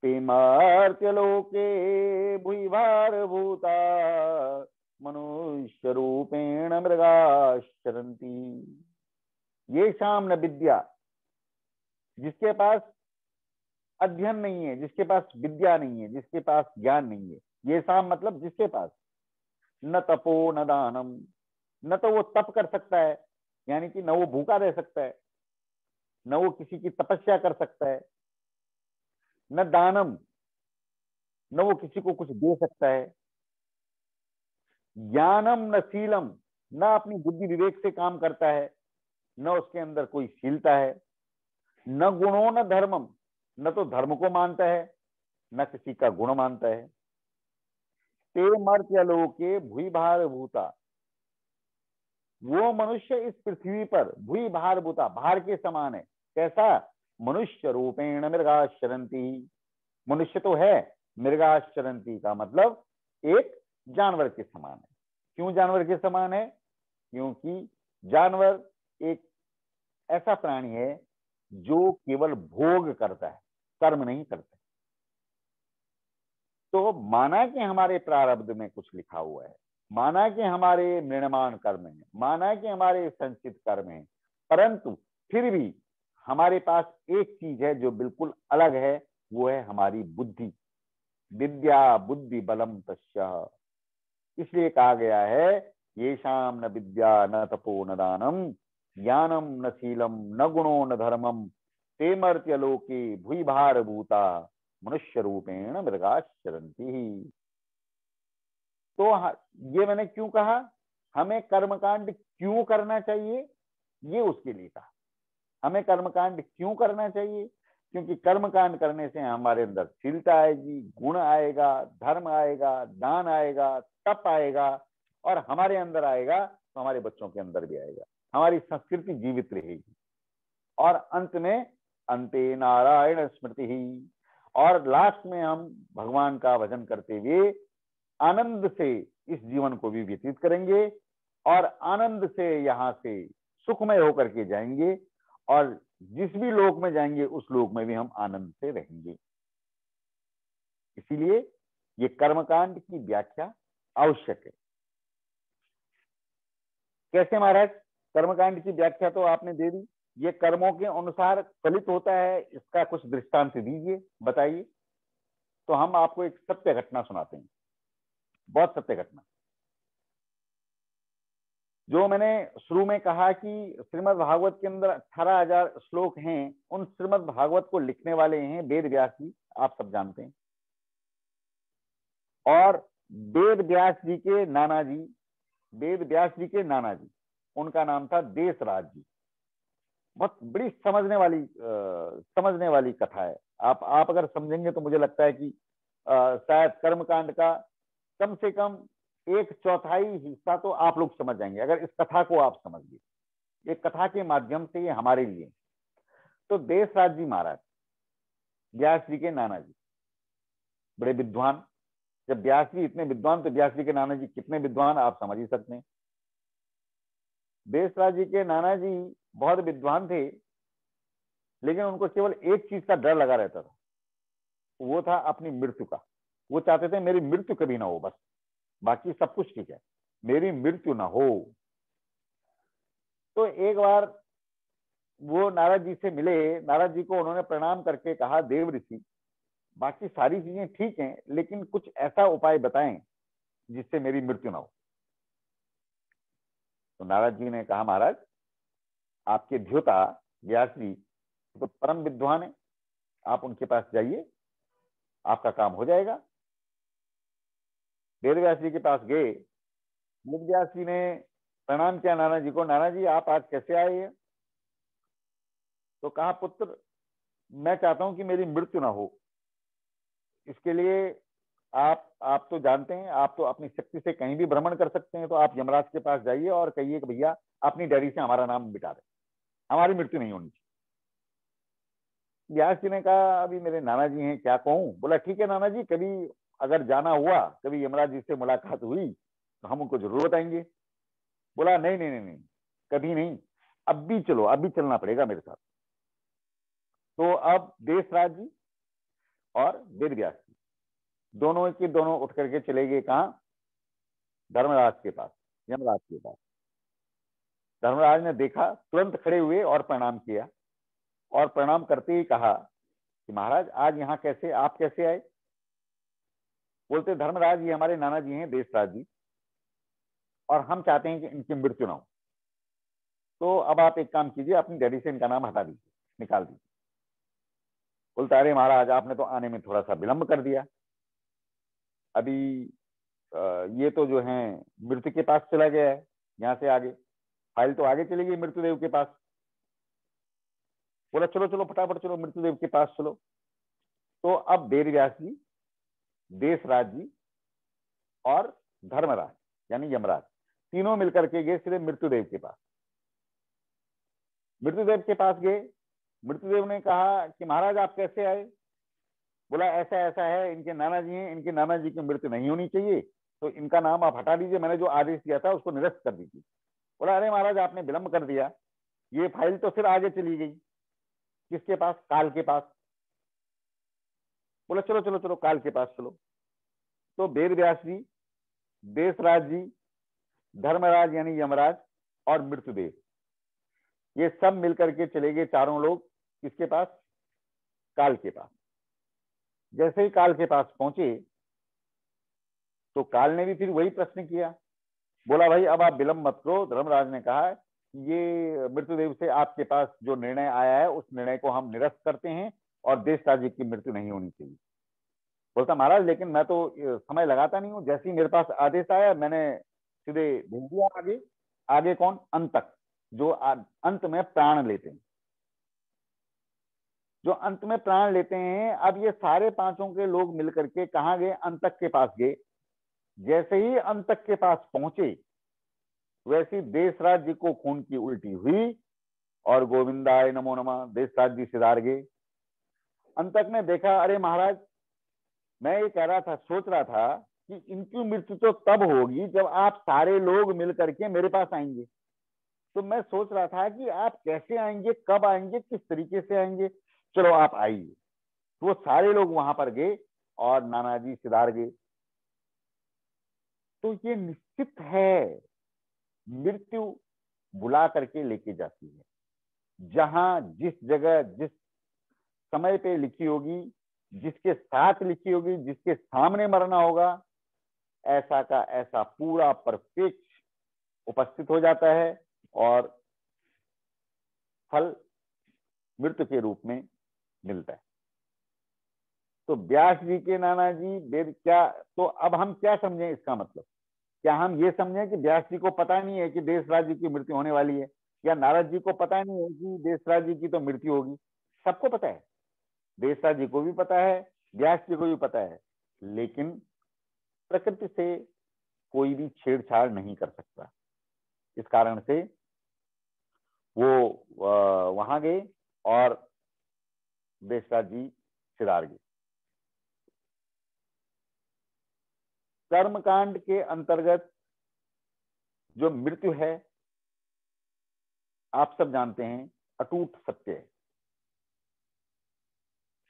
ते मर्त्यलोके भूयिभारभूता मनुष्य रूपेण मृगाश्चरन्ति। येषां न विद्या, जिसके पास अध्ययन नहीं है, जिसके पास विद्या नहीं है, जिसके पास ज्ञान नहीं है, ये शाम मतलब जिसके पास न तपो न दानम, न तो वो तप कर सकता है, यानी कि न वो भूखा रह सकता है, न वो किसी की तपस्या कर सकता है, न दानम, न वो किसी को कुछ दे सकता है, ज्ञानम न शीलम, न अपनी बुद्धि विवेक से काम करता है, न उसके अंदर कोई शीलता है, न गुणों न धर्मम, न तो धर्म को मानता है न किसी का गुण मानता है। ते मर्त्यलोके भूई भार भूता, वो मनुष्य इस पृथ्वी पर भूई भार भूता, भार के समान है। कैसा? मनुष्य रूपेण मृगाश्चरन्ति, मनुष्य तो है, मृगाश्चरन्ति का मतलब एक जानवर के समान है। क्यों जानवर के समान है? क्योंकि जानवर एक ऐसा प्राणी है जो केवल भोग करता है, कर्म नहीं करता। तो माना कि हमारे प्रारब्ध में कुछ लिखा हुआ है, माना कि हमारे निर्माण कर्म है, माना कि हमारे संचित कर्म है, परंतु फिर भी हमारे पास एक चीज है जो बिल्कुल अलग है, वो है हमारी बुद्धि। विद्या बुद्धि बलम तस्यः, इसलिए कहा गया है येषां न विद्या न तपो न दानम ज्ञानम न शीलम न गुणो न धर्मम ते मर्त्यलोके भूई भार भूता मनुष्य रूपेण मृगाश्चरन्ति। तो ये मैंने क्यों कहा, हमें कर्मकांड क्यों करना चाहिए, ये उसके लिए कहा। हमें कर्मकांड क्यों करना चाहिए? क्योंकि कर्मकांड करने से हमारे अंदर शीलता आएगी, गुण आएगा, धर्म आएगा, दान आएगा, तप आएगा, और हमारे अंदर आएगा तो हमारे बच्चों के अंदर भी आएगा, हमारी संस्कृति जीवित रहेगी। और अंत में अंते नारायण स्मृति ही, और लास्ट में हम भगवान का भजन करते हुए आनंद से इस जीवन को भी व्यतीत करेंगे और आनंद से यहाँ से सुखमय होकर के जाएंगे, और जिस भी लोक में जाएंगे उस लोक में भी हम आनंद से रहेंगे। इसीलिए ये कर्मकांड की व्याख्या आवश्यक है। कैसे महाराज? कर्मकांड की व्याख्या तो आपने दे दी, ये कर्मों के अनुसार फलित होता है, इसका कुछ दृष्टांत दीजिए, बताइए। तो हम आपको एक सत्य घटना सुनाते हैं, बहुत सत्य घटना, जो मैंने शुरू में कहा कि श्रीमद् भागवत के अंदर 18,000 श्लोक हैं। उन श्रीमद् भागवत को लिखने वाले हैं वेद व्यास जी, आप सब जानते हैं। और वेद व्यास जी के नाना जी, वेद व्यास जी के नाना जी, उनका नाम था देशराज जी। बहुत बड़ी समझने वाली कथा है। आप अगर समझेंगे तो मुझे लगता है कि शायद कर्मकांड का कम से कम 1/4 हिस्सा तो आप लोग समझ जाएंगे, अगर इस कथा को आप समझ लिए। एक कथा के माध्यम से ये हमारे लिए। तो देशराज जी महाराज, व्यास जी के नाना जी, बड़े विद्वान। जब व्यास जी इतने विद्वान तो व्यास जी के नाना जी कितने विद्वान, आप समझ ही सकते हैं। देशराज जी के नाना जी बहुत विद्वान थे, लेकिन उनको केवल एक चीज का डर लगा रहता था, वो था अपनी मृत्यु का। वो चाहते थे मेरी मृत्यु कभी ना हो, बस बाकी सब कुछ ठीक है, मेरी मृत्यु ना हो। तो एक बार वो नारद जी से मिले, नारद जी को उन्होंने प्रणाम करके कहा, देव ऋषि बाकी सारी चीजें ठीक हैं, लेकिन कुछ ऐसा उपाय बताएं जिससे मेरी मृत्यु ना हो। तो नारद जी ने कहा, महाराज आपके ध्योता व्यास जी तो परम विद्वान है, आप उनके पास जाइए, आपका काम हो जाएगा। वेद व्यास जी के पास गए। वेद व्यास जी ने प्रणाम किया नाना जी को, नाना जी आप आज कैसे आए हैं? तो कहा, पुत्र मैं चाहता हूं कि मेरी मृत्यु ना हो, इसके लिए आप तो जानते हैं, आप तो अपनी शक्ति से कहीं भी भ्रमण कर सकते हैं, तो आप यमराज के पास जाइए और कहिए कि भैया अपनी डायरी से हमारा नाम मिटा दे, हमारी मृत्यु नहीं होनी चाहिए। व्यास जी ने कहा, अभी मेरे नाना जी हैं, क्या कहूं? बोला, ठीक है नाना जी, कभी अगर जाना हुआ, कभी यमराज जी से मुलाकात हुई तो हम उनको जरूर बताएंगे। बोला नहीं नहीं नहीं नहीं, कभी नहीं, अब भी चलो, अब भी चलना पड़ेगा मेरे साथ। तो अब देशराज जी और वेद व्यास जी दोनों के दोनों उठ करके चले गए कहाँ? धर्मराज के पास, यमराज के पास। धर्मराज ने देखा, तुरंत खड़े हुए और प्रणाम किया, और प्रणाम करते ही कहा कि महाराज आज यहाँ कैसे, आप कैसे आए? बोलते धर्मराज ये हमारे नाना जी हैं देशराज जी, और हम चाहते हैं कि इनकी मृत्यु ना हो। तो अब आप एक काम कीजिए, अपनी डैडी से इनका नाम हटा दीजिए, निकाल दीजिए। बोलता अरे महाराज आपने तो आने में थोड़ा सा विलंब कर दिया, अभी ये तो जो है मृत्यु के पास चला गया है, यहाँ से आगे फाइल तो आगे चली गई मृत्युदेव के पास। बोला चलो चलो फटाफट चलो मृत्युदेव के पास चलो। तो अब वेद व्यास जी, देशराज जी और धर्मराज यानी यमराज तीनों मिलकर के गए सीधे मृत्युदेव के पास। मृत्युदेव के पास गए, मृत्युदेव ने कहा कि महाराज आप कैसे आए? बोला ऐसा ऐसा है, इनके नाना जी हैं, इनके नाना जी की मृत्यु नहीं होनी चाहिए, तो इनका नाम आप हटा दीजिए, मैंने जो आदेश दिया था उसको निरस्त कर दीजिए। बोला अरे महाराज आपने विलंब कर दिया, ये फाइल तो फिर आगे चली गई, किसके पास? काल के पास। बोला चलो चलो चलो काल के पास चलो। तो वेद व्यास जी, देशराज जी, धर्मराज यानी यमराज और मृत्युदेव, ये सब मिलकर के चले गए चारों लोग किसके पास? काल के पास। जैसे ही काल के पास पहुंचे तो काल ने भी फिर वही प्रश्न किया। बोला भाई अब आप विलंब मत करो। धर्मराज ने कहा ये मृत्युदेव से आपके पास जो निर्णय आया है उस निर्णय को हम निरस्त करते हैं और देशराज जी की मृत्यु नहीं होनी चाहिए। बोलता महाराज लेकिन मैं तो समय लगाता नहीं हूँ, जैसे ही मेरे पास आदेश आया मैंने सीधे भेज दिया आगे। आगे कौन? अंतक, जो अंत में प्राण लेते हैं, जो अंत में प्राण लेते हैं। अब ये सारे पांचों के लोग मिलकर के कहाँ गए? अंतक के पास गए। जैसे ही अंतक के पास पहुंचे वैसी देशराज जी को खून की उल्टी हुई और गोविंदाय नमो नमः देशराज जी सिधार गए। अंतक ने देखा अरे महाराज मैं ये कह रहा था, सोच रहा था कि इनकी मृत्यु तो तब होगी जब आप सारे लोग मिल करके मेरे पास आएंगे। तो मैं सोच रहा था कि आप कैसे आएंगे, कब आएंगे, किस तरीके से आएंगे, चलो आप आइए। तो वो सारे लोग वहां पर गए और नानाजी सिधार गए। तो ये निश्चित है मृत्यु बुला करके लेके जाती है, जहां जिस जगह जिस समय पे लिखी होगी, जिसके साथ लिखी होगी, जिसके सामने मरना होगा, ऐसा का ऐसा पूरा परफेक्ट उपस्थित हो जाता है और फल मृत्यु के रूप में मिलता है। तो व्यास जी के नाना जी वेद क्या, तो अब हम क्या समझें इसका मतलब? क्या हम ये समझें कि व्यास जी को पता नहीं है कि देशराज जी की मृत्यु होने वाली है, या नारद जी को पता नहीं है कि देशराज जी की तो मृत्यु होगी? सबको पता है, देशराज जी को भी पता है, व्यास जी को भी पता है, लेकिन प्रकृति से कोई भी छेड़छाड़ नहीं कर सकता। इस कारण से वो वहां गए और देशराज जी सिधार गए। कर्मकांड के अंतर्गत जो मृत्यु है आप सब जानते हैं अटूट सत्य है।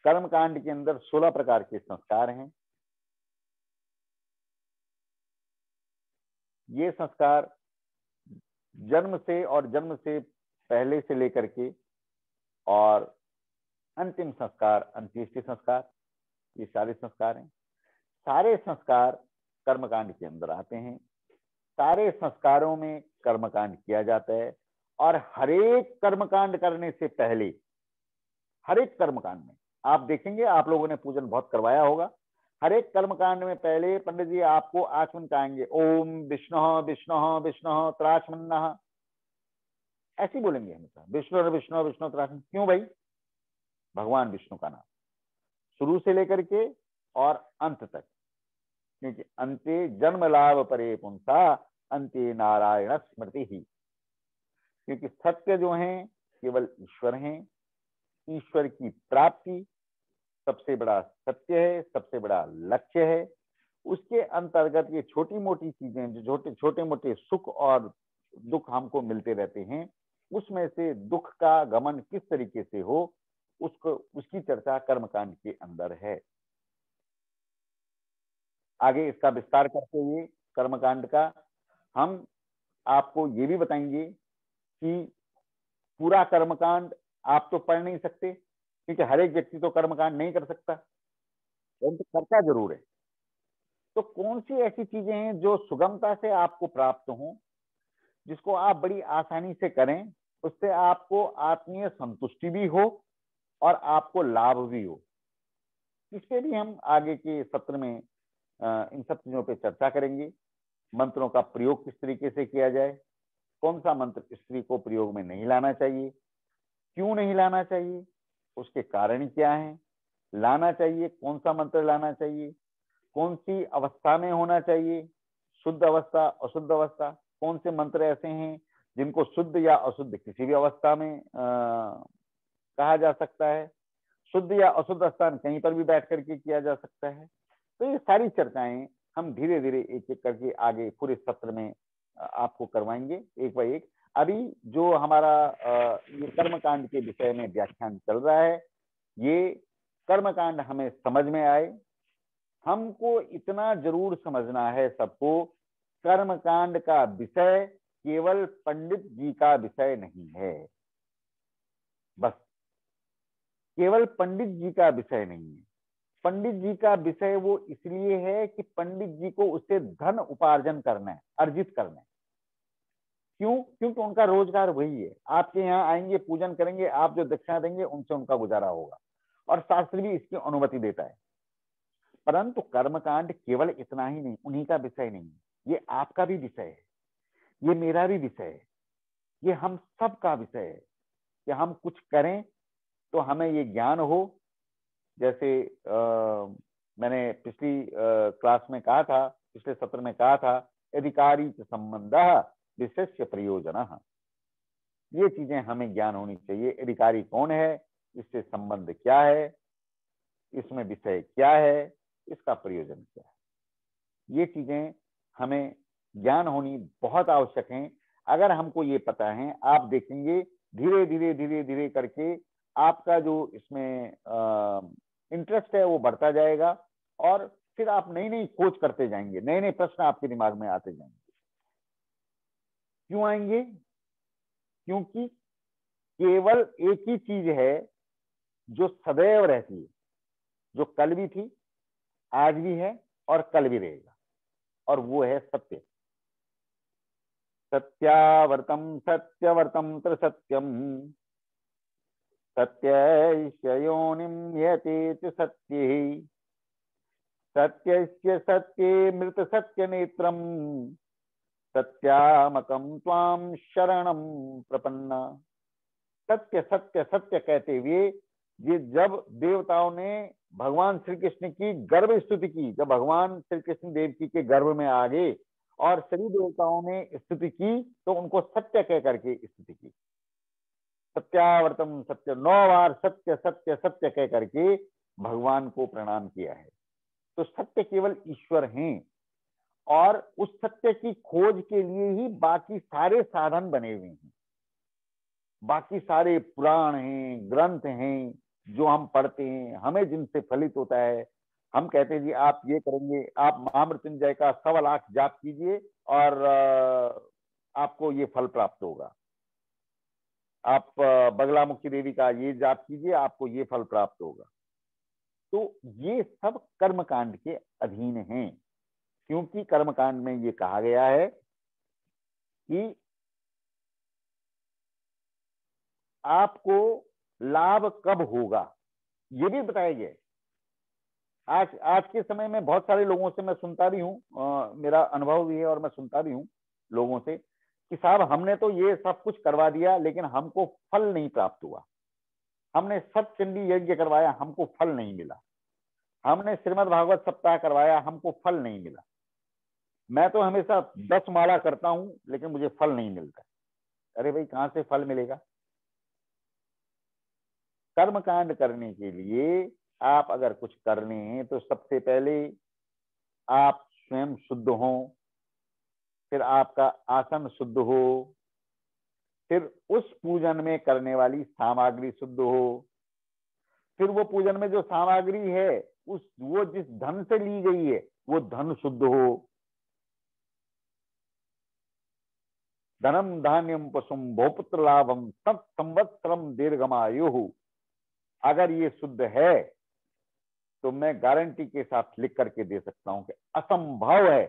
कर्मकांड के अंदर 16 प्रकार के संस्कार हैं। ये संस्कार जन्म से और जन्म से पहले से लेकर के और अंतिम संस्कार, अंत्येष्टि संस्कार, ये सारे संस्कार हैं। सारे संस्कार कर्मकांड के अंदर आते हैं। सारे संस्कारों में कर्मकांड किया जाता है और हरेक कर्मकांड करने से पहले, हरेक कर्मकांड में आप देखेंगे, आप लोगों ने पूजन बहुत करवाया होगा, हरेक कर्मकांड में पहले पंडित जी आपको आचमन कराएंगे, ओम विष्णु विष्णु विष्णु त्राचमन्नः, ऐसे बोलेंगे हमेशा, विष्णु विष्णु विष्णु त्राचमन। क्यों भाई? भगवान विष्णु का नाम शुरू से लेकर के और अंत तक, क्योंकि अंते जन्म लाभ परे पुंसा अंते नारायण स्मृति ही। क्योंकि सत्य जो है केवल ईश्वर हैं, ईश्वर की प्राप्ति सबसे बड़ा सत्य है, सबसे बड़ा लक्ष्य है। उसके अंतर्गत ये छोटी मोटी चीजें, जो छोटे मोटे सुख और दुख हमको मिलते रहते हैं, उसमें से दुख का गमन किस तरीके से हो, उसकी चर्चा कर्मकांड के अंदर है। आगे इसका विस्तार करते हुए कर्मकांड का हम आपको ये भी बताएंगे कि पूरा कर्मकांड आप तो पढ़ नहीं सकते, क्योंकि हर एक व्यक्ति तो कर्मकांड नहीं कर सकता, परंतु करता जरूर है। तो कौन सी ऐसी चीजें हैं जो सुगमता से आपको प्राप्त हो, जिसको आप बड़ी आसानी से करें, उससे आपको आत्मीय संतुष्टि भी हो और आपको लाभ भी हो। इस पे भी हम आगे के सत्र में इन सब चीजों पे चर्चा करेंगे। मंत्रों का प्रयोग किस तरीके से किया जाए, कौन सा मंत्र स्त्री को प्रयोग में नहीं लाना चाहिए, क्यों नहीं लाना चाहिए, उसके कारण क्या हैं, लाना चाहिए कौन सा मंत्र लाना चाहिए, कौन सी अवस्था में होना चाहिए, शुद्ध अवस्था अशुद्ध अवस्था, कौन से मंत्र ऐसे हैं जिनको शुद्ध या अशुद्ध किसी भी अवस्था में कहा जा सकता है, शुद्ध या अशुद्ध स्थान कहीं पर भी बैठ करके किया जा सकता है। तो ये सारी चर्चाएं हम धीरे धीरे एक एक करके आगे पूरे सत्र में आपको करवाएंगे एक बार एक। अभी जो हमारा ये कर्मकांड के विषय में व्याख्यान चल रहा है, ये कर्मकांड हमें समझ में आए, हमको इतना जरूर समझना है सबको, कर्मकांड का विषय केवल पंडित जी का विषय नहीं है, बस केवल पंडित जी का विषय नहीं है। पंडित जी का विषय वो इसलिए है कि पंडित जी को उससे धन उपार्जन करना है, अर्जित करना है। क्यों? क्योंकि उनका रोजगार वही है। आपके यहाँ आएंगे, पूजन करेंगे, आप जो दक्षिणा देंगे उनसे उनका गुजारा होगा, और शास्त्र भी इसकी अनुमति देता है। परंतु कर्मकांड केवल इतना ही नहीं, उन्हीं का विषय नहीं, ये आपका भी विषय है, ये मेरा भी विषय है, ये हम सब का विषय है कि हम कुछ करें तो हमें ये ज्ञान हो। जैसे मैंने पिछली क्लास में कहा था, पिछले सत्र में कहा था, अधिकारी संबंध विशेष प्रयोजन, ये चीजें हमें ज्ञान होनी चाहिए। अधिकारी कौन है, इससे संबंध क्या है, इसमें विषय क्या है, इसका प्रयोजन क्या है, ये चीजें हमें ज्ञान होनी बहुत आवश्यक है। अगर हमको ये पता है, आप देखेंगे धीरे धीरे धीरे धीरे करके आपका जो इसमें इंटरेस्ट है वो बढ़ता जाएगा, और फिर आप नई नई खोज करते जाएंगे, नए नए प्रश्न आपके दिमाग में आते जाएंगे। क्यों आएंगे? क्योंकि केवल एक ही चीज है जो सदैव रहती है, जो कल भी थी, आज भी है और कल भी रहेगा, और वो है सत्य। सत्यावर्तम सत्यवर्तम त्रिसत्यम सत्ययोनिम यते सत्ये सत्यस्य सत्ये मृत सत्य नेत्रम सत्यामकम त्वाम शरणम प्रपन्ना। सत्य सत्य सत्य कहते हुए ये जब देवताओं ने भगवान श्री कृष्ण की गर्भ स्तुति की, जब भगवान श्री कृष्ण देव जी के गर्भ में आ गए और सभी देवताओं ने स्तुति की, तो उनको सत्य कह करके स्तुति की। सत्यावर्तम सत्य, 9 बार सत्य सत्य सत्य कह करके भगवान को प्रणाम किया है। तो सत्य केवल ईश्वर हैं, और उस सत्य की खोज के लिए ही बाकी सारे साधन बने हुए हैं, बाकी सारे पुराण हैं, ग्रंथ हैं जो हम पढ़ते हैं, हमें जिनसे फलित होता है। हम कहते हैं जी आप ये करेंगे, आप महामृत्युंजय का 1.25 लाख जाप कीजिए और आपको ये फल प्राप्त होगा, आप बगलामुखी देवी का ये जाप कीजिए, आपको ये फल प्राप्त होगा। तो ये सब कर्मकांड के अधीन हैं, क्योंकि कर्मकांड में ये कहा गया है कि आपको लाभ कब होगा, ये भी बताया गया है। आज के समय में बहुत सारे लोगों से मैं सुनता भी हूँ, मेरा अनुभव भी है और मैं सुनता भी हूँ लोगों से कि साहब हमने तो ये सब कुछ करवा दिया लेकिन हमको फल नहीं प्राप्त हुआ, हमने सतचंडी यज्ञ करवाया, हमको फल नहीं मिला, हमने श्रीमद् भागवत सप्ताह करवाया, हमको फल नहीं मिला, मैं तो हमेशा 10 माला करता हूं लेकिन मुझे फल नहीं मिलता। अरे भाई कहां से फल मिलेगा? कर्मकांड करने के लिए आप अगर कुछ करने हैं तो सबसे पहले आप स्वयं शुद्ध हो, फिर आपका आसन शुद्ध हो, फिर उस पूजन में करने वाली सामग्री शुद्ध हो, फिर वो पूजन में जो सामग्री है वो जिस धन से ली गई है वो धन शुद्ध हो। धनम धान्यम पशुम भोपुत्र लाभम तत् संवत्सरम दीर्घमायु। अगर ये शुद्ध है तो मैं गारंटी के साथ लिख करके दे सकता हूं कि असंभव है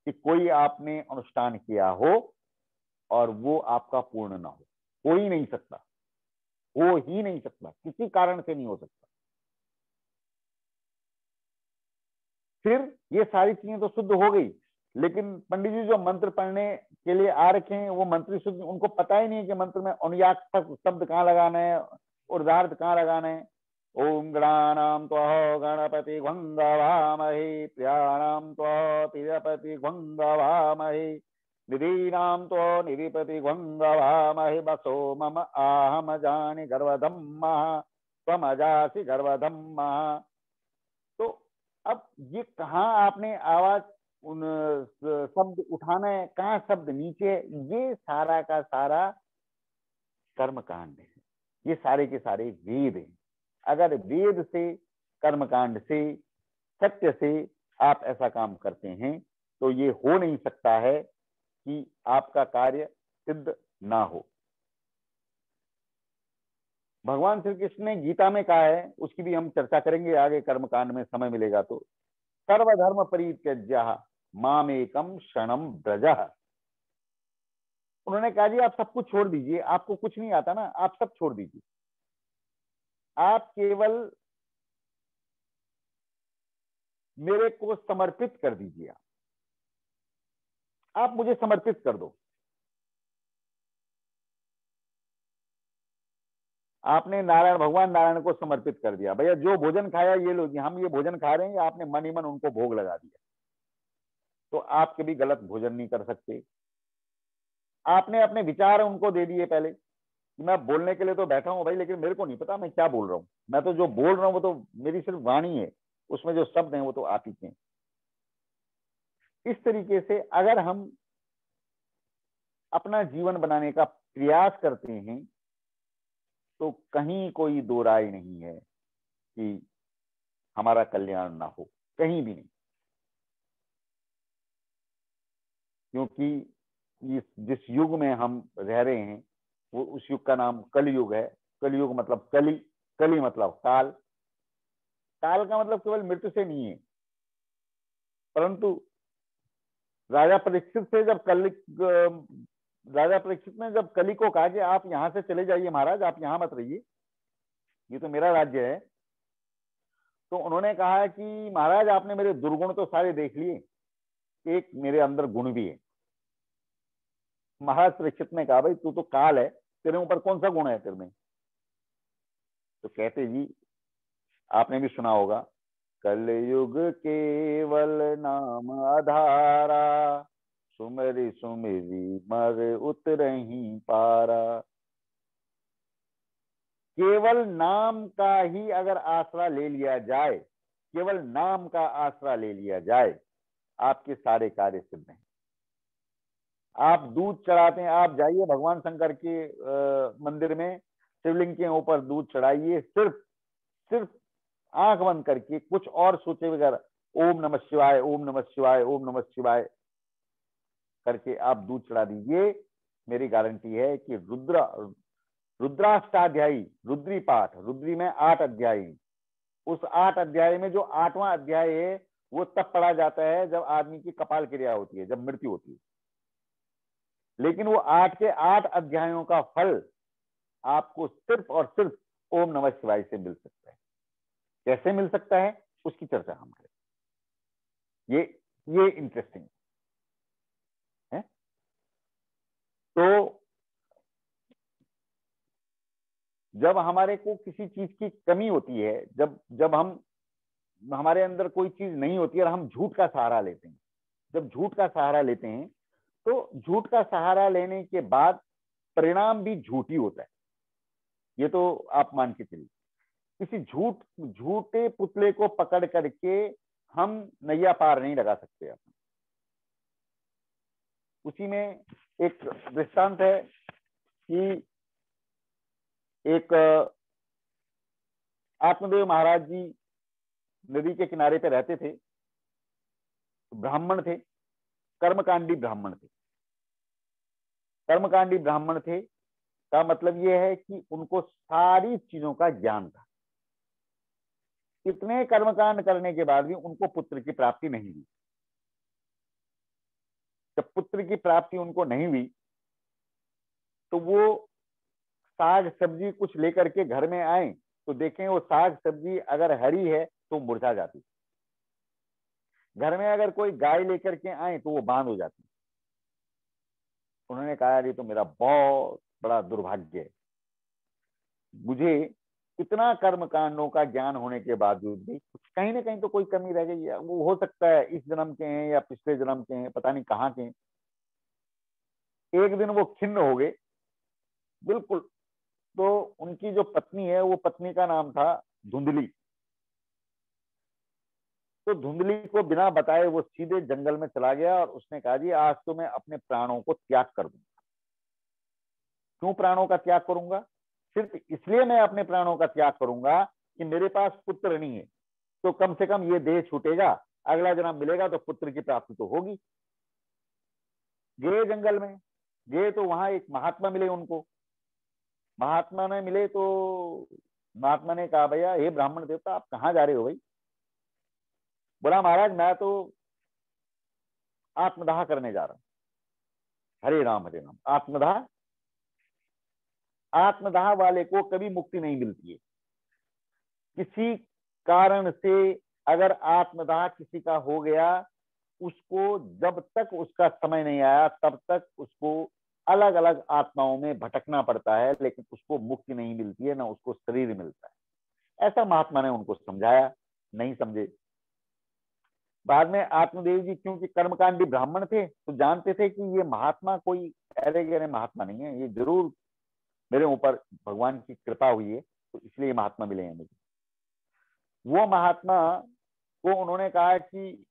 कि कोई आपने अनुष्ठान किया हो और वो आपका पूर्ण ना हो। हो ही नहीं सकता, हो ही नहीं सकता, किसी कारण से नहीं हो सकता। फिर ये सारी चीजें तो शुद्ध हो गई, लेकिन पंडित जी जो मंत्र पढ़ने के लिए आ रखे हैं वो मंत्री शुद्ध, उनको पता ही नहीं है कि मंत्र में अनुयाक्षक शब्द कहाँ लगाना है, ऊर्ध्वार्थ कहाँ लगाना है। ओम गणानां त्वा गणपति भंगवामहे, प्रियाणां त्वा प्रियपति भंगवामहे, निधीनां त्वा निधिपति भंगवामहे, बसो मम आहम जानि गर्वधम्मः त्वमजासि गर्वधम्मः। तो अब ये कहाँ आपने आवाज उन शब्द उठाना है, कहाँ शब्द नीचे है, ये सारा का सारा कर्म कांड है। ये सारे के सारे वेद हैं। अगर वेद से, कर्म कांड से, सत्य से आप ऐसा काम करते हैं तो ये हो नहीं सकता है कि आपका कार्य सिद्ध ना हो। भगवान श्री कृष्ण ने गीता में कहा है, उसकी भी हम चर्चा करेंगे आगे कर्म कांड में, समय मिलेगा तो। सर्वधर्म परित्यज्य मामेकम शरणम व्रजः। उन्होंने कहा जी आप सब कुछ छोड़ दीजिए, आपको कुछ नहीं आता ना, आप सब छोड़ दीजिए, आप केवल मेरे को समर्पित कर दीजिए, आप मुझे समर्पित कर दो। आपने नारायण, भगवान नारायण को समर्पित कर दिया, भैया जो भोजन खाया ये लो जी, हम ये भोजन खा रहे हैं, आपने मन ही मन उनको भोग लगा दिया, तो आप कभी गलत भोजन नहीं कर सकते। आपने अपने विचार उनको दे दिए पहले कि मैं बोलने के लिए तो बैठा हूं भाई, लेकिन मेरे को नहीं पता मैं क्या बोल रहा हूं, मैं तो जो बोल रहा हूं वो तो मेरी सिर्फ वाणी है, उसमें जो शब्द हैं वो तो आप ही के हैं। इस तरीके से अगर हम अपना जीवन बनाने का प्रयास करते हैं तो कहीं कोई दो राय नहीं है कि हमारा कल्याण ना हो, कहीं भी नहीं। क्योंकि जिस युग में हम रह रहे हैं वो उस युग का नाम कलयुग है। कलयुग मतलब कली, कली मतलब काल। काल का मतलब केवल मृत्यु से नहीं है, परंतु राजा परीक्षित से जब राजा परीक्षित ने जब कली को कहा कि आप यहां से चले जाइए महाराज, आप यहां मत रहिए, ये तो मेरा राज्य है, तो उन्होंने कहा कि महाराज आपने मेरे दुर्गुण तो सारे देख लिए, एक मेरे अंदर गुण भी है। महाराज परीक्षित ने कहा भाई तू तो काल है, तेरे ऊपर कौन सा गुण है तेरे में? तो कहते जी आपने भी सुना होगा, कलयुग केवल नाम आधारा, सुमरि सुमिरि मर उतरहि पारा। केवल नाम का ही अगर आसरा ले लिया जाए, केवल नाम का आसरा ले लिया जाए, आपके सारे कार्य सिद्ध हैं। आप दूध चढ़ाते हैं, आप जाइए भगवान शंकर के मंदिर में, शिवलिंग के ऊपर दूध चढ़ाइए, सिर्फ आंख बंद करके, कुछ और सोचे बगैर, ओम नमः शिवाय, ओम नमः शिवाय, ओम नमः शिवाय करके आप दूध चढ़ा दीजिए। मेरी गारंटी है कि रुद्राष्टाध्यायी, रुद्री पाठ, रुद्री में 8 अध्याय, उस 8 अध्याय में जो 8वां अध्याय है वो तब पढ़ा जाता है जब आदमी की कपाल क्रिया होती है, जब मृत्यु होती है। लेकिन वो 8 के 8 अध्यायों का फल आपको सिर्फ और सिर्फ ओम नमः शिवाय से मिल सकता है। कैसे मिल सकता है उसकी चर्चा हम करें, ये इंटरेस्टिंग है। तो जब हमारे को किसी चीज की कमी होती है, जब हमारे अंदर कोई चीज नहीं होती है और हम झूठ का सहारा लेते हैं, जब झूठ का सहारा लेते हैं तो झूठ का सहारा लेने के बाद परिणाम भी झूठ ही होता है। ये तो आप मान के चलिए, किसी झूठे पुतले को पकड़ करके हम नैया पार नहीं लगा सकते अपना। उसी में एक दृष्टांत है कि एक आत्मदेव महाराज जी नदी के किनारे पे रहते थे, ब्राह्मण थे, कर्मकांडी ब्राह्मण थे। कर्मकांडी ब्राह्मण थे का मतलब यह है कि उनको सारी चीजों का ज्ञान था। इतने कर्मकांड करने के बाद भी उनको पुत्र की प्राप्ति नहीं हुई। जब पुत्र की प्राप्ति उनको नहीं हुई तो वो साग सब्जी कुछ लेकर के घर में आए तो देखें वो साग सब्जी अगर हरी है तो मुरझा जाती, घर में अगर कोई गाय लेकर के आए तो वो बांध हो जाती। उन्होंने कहा ये तो मेरा बहुत बड़ा दुर्भाग्य है, मुझे इतना कर्म कांडों का ज्ञान होने के बावजूद भी कहीं ना कहीं तो कोई कमी रह गई है। वो हो सकता है इस जन्म के हैं या पिछले जन्म के हैं, पता नहीं कहाँ के हैं। एक दिन वो खिन्न हो गए बिल्कुल। तो उनकी जो पत्नी है, वो पत्नी का नाम था धुंधली। तो धुंधली को बिना बताए वो सीधे जंगल में चला गया और उसने कहा जी आज तो मैं अपने प्राणों को त्याग कर दूंगा। क्यों प्राणों का त्याग करूंगा? सिर्फ इसलिए मैं अपने प्राणों का त्याग करूंगा कि मेरे पास पुत्र नहीं है, तो कम से कम ये देह छूटेगा, अगला जन्म मिलेगा तो पुत्र की प्राप्ति तो होगी। गए जंगल में, गए तो वहां एक महात्मा मिले उनको। महात्मा ने मिले तो महात्मा ने कहा भैया हे ब्राह्मण देवता आप कहाँ जा रहे हो भाई? बोला महाराज मैं तो आत्मदाह करने जा रहा हूं। हरे राम आत्मदाह। आत्मदाह वाले को कभी मुक्ति नहीं मिलती है। किसी कारण से अगर आत्मदाह किसी का हो गया, उसको जब तक उसका समय नहीं आया तब तक उसको अलग अलग आत्माओं में भटकना पड़ता है, लेकिन उसको मुक्ति नहीं मिलती है, ना उसको शरीर मिलता है। ऐसा महात्मा ने उनको समझाया, नहीं समझे। बाद में आत्मदेव जी क्योंकि कर्मकांडी ब्राह्मण थे तो जानते थे कि ये महात्मा कोई अरे गहरे महात्मा नहीं है, ये जरूर मेरे ऊपर भगवान की कृपा हुई है, तो इसलिए ये महात्मा मिले हैं मुझे। वो महात्मा को उन्होंने कहा कि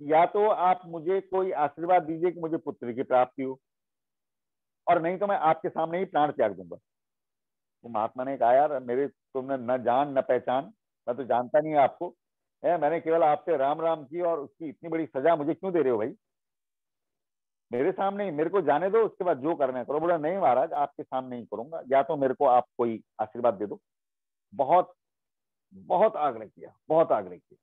या तो आप मुझे कोई आशीर्वाद दीजिए कि मुझे पुत्र की प्राप्ति हो, और नहीं तो मैं आपके सामने ही प्राण त्याग दूंगा। तो महात्मा ने कहा यार मेरे तुमने न जान न पहचान, मैं तो जानता नहीं आपको है, मैंने केवल आपसे राम राम की और उसकी इतनी बड़ी सजा मुझे क्यों दे रहे हो भाई? मेरे सामने ही मेरे को जाने दो, उसके बाद जो करना है करो। बोला नहीं महाराज आपके सामने ही करूंगा, या तो मेरे को आप कोई आशीर्वाद दे दो। बहुत बहुत आग्रह किया, बहुत आग्रह किया।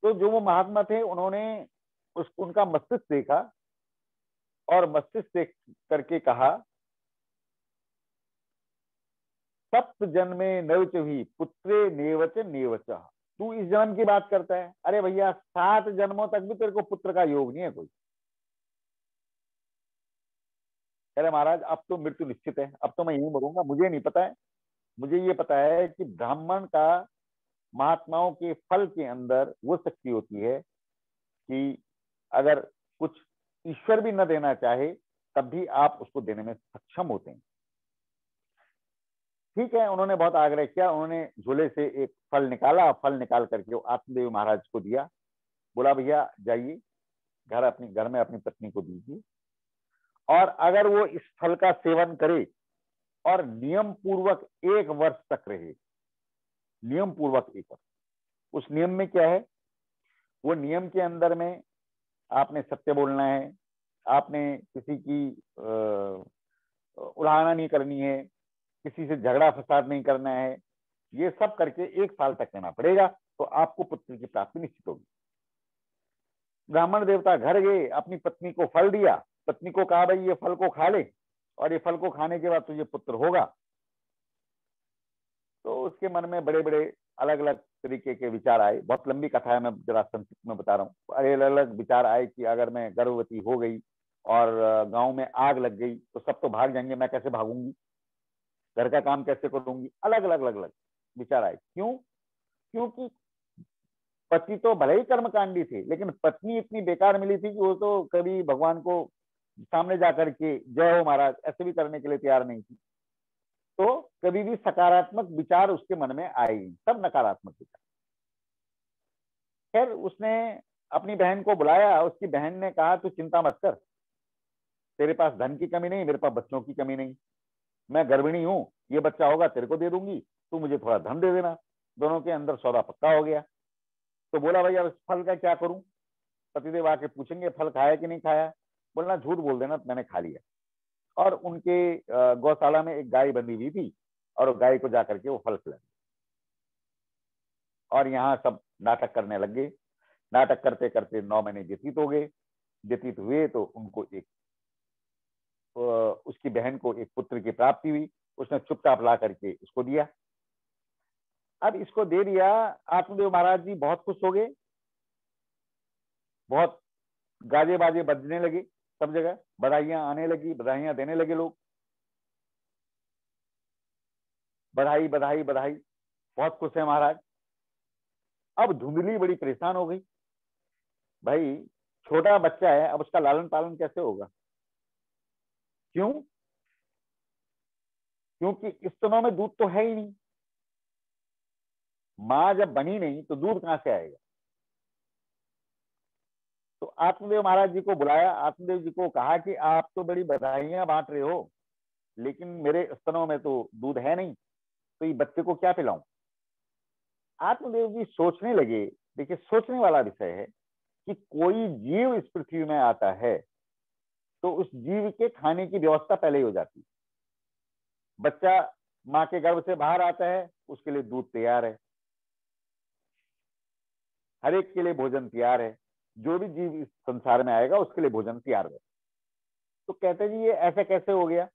तो जो वो महात्मा थे उन्होंने उनका मस्तिष्क देखा और मस्तिष्क देख करके कहा सप्त जन्मे नवच ही पुत्रे नेवच नेवच। तू इस जन्म की बात करता है? अरे भैया 7 जन्मों तक भी तेरे को पुत्र का योग नहीं है कोई। अरे महाराज अब तो मृत्यु निश्चित है, अब तो मैं यही मरूंगा। मुझे नहीं पता है, मुझे ये पता है कि ब्राह्मण का महात्माओं के फल के अंदर वो शक्ति होती है कि अगर कुछ ईश्वर भी न देना चाहे तब भी आप उसको देने में सक्षम होते हैं। ठीक है, उन्होंने बहुत आग्रह किया, उन्होंने झोले से एक फल निकाला, फल निकाल करके आत्मदेव महाराज को दिया। बोला भैया जाइए घर में अपनी पत्नी को दीजिए, और अगर वो इस फल का सेवन करे और नियम पूर्वक 1 वर्ष तक रहे, नियम पूर्वक 1 वर्ष। उस नियम में क्या है? वो नियम के अंदर में आपने सत्य बोलना है, आपने किसी की उड़ाना नहीं करनी है, किसी से झगड़ा फसाद नहीं करना है। ये सब करके 1 साल तक रहना पड़ेगा, तो आपको पुत्र की प्राप्ति निश्चित होगी। ब्राह्मण देवता घर गए, अपनी पत्नी को फल दिया, पत्नी को कहा भाई ये फल को खा ले और ये फल को खाने के बाद तुझे पुत्र होगा। तो उसके मन में बड़े बड़े अलग अलग तरीके के विचार आए। बहुत लंबी कथा है, मैं जरा संक्षिप्त में बता रहा हूँ। अलग अलग विचार आए कि अगर मैं गर्भवती हो गई और गांव में आग लग गई तो सब तो भाग जाएंगे, मैं कैसे भागूंगी, घर का काम कैसे करूंगी। अलग अलग विचार आए। क्यों? क्योंकि पति तो भले ही कर्मकांडी थे, लेकिन पत्नी इतनी बेकार मिली थी कि वो तो कभी भगवान को सामने जाकर के जय हो महाराज ऐसे भी करने के लिए तैयार नहीं थी। तो कभी भी सकारात्मक विचार उसके मन में आए नहीं, सब नकारात्मक विचार। खैर उसने अपनी बहन को बुलाया। उसकी बहन ने कहा तू चिंता मत कर, तेरे पास धन की कमी नहीं, मेरे पास बच्चों की कमी नहीं, मैं गर्भिणी हूँ, ये बच्चा होगा तेरे को दे दूंगी, तू मुझे थोड़ा धन दे देना। दोनों के अंदर सौदा पक्का हो गया। तो बोला भाई अब इस फल का क्या करूं? पतिदेव आके पूछेंगे फल खाया कि नहीं खाया, बोलना झूठ बोल देना मैंने खा लिया। और उनके गौशाला में एक गाय बंधी हुई थी और गाय को जाकर के वो फल खिला। और यहाँ सब नाटक करने लग गए। नाटक करते करते 9 महीने व्यतीत हो गए। व्यतीत हुए तो उनको एक उसकी बहन को एक पुत्र की प्राप्ति हुई। उसने चुपचाप ला करके इसको दिया। अब इसको दे दिया, आत्मदेव महाराज जी बहुत खुश हो गए, बहुत गाजे बाजे बजने लगे, सब जगह बधाइयां आने लगी, बधाइयां देने लगे लोग, बधाई बधाई बधाई, बहुत खुश है महाराज। अब धुंधली बड़ी परेशान हो गई, भाई छोटा बच्चा है, अब उसका लालन पालन कैसे होगा? क्यों? क्योंकि इस स्तनों में दूध तो है ही नहीं, माँ जब बनी नहीं तो दूध कहां से आएगा? तो आत्मदेव महाराज जी को बुलाया। आत्मदेव जी को कहा कि आप तो बड़ी बधाइयां बांट रहे हो, लेकिन मेरे स्तनों में तो दूध है नहीं, तो ये बच्चे को क्या पिलाऊं? आत्मदेव जी सोचने लगे। देखिए सोचने वाला विषय है कि कोई जीव इस पृथ्वी में आता है तो उस जीव के खाने की व्यवस्था पहले ही हो जाती है। बच्चा माँ के गर्भ से बाहर आता है, उसके लिए दूध तैयार है, हर एक के लिए भोजन तैयार है, जो भी जीव इस संसार में आएगा उसके लिए भोजन तैयार है। तो कहते जी ये ऐसा कैसे हो गया?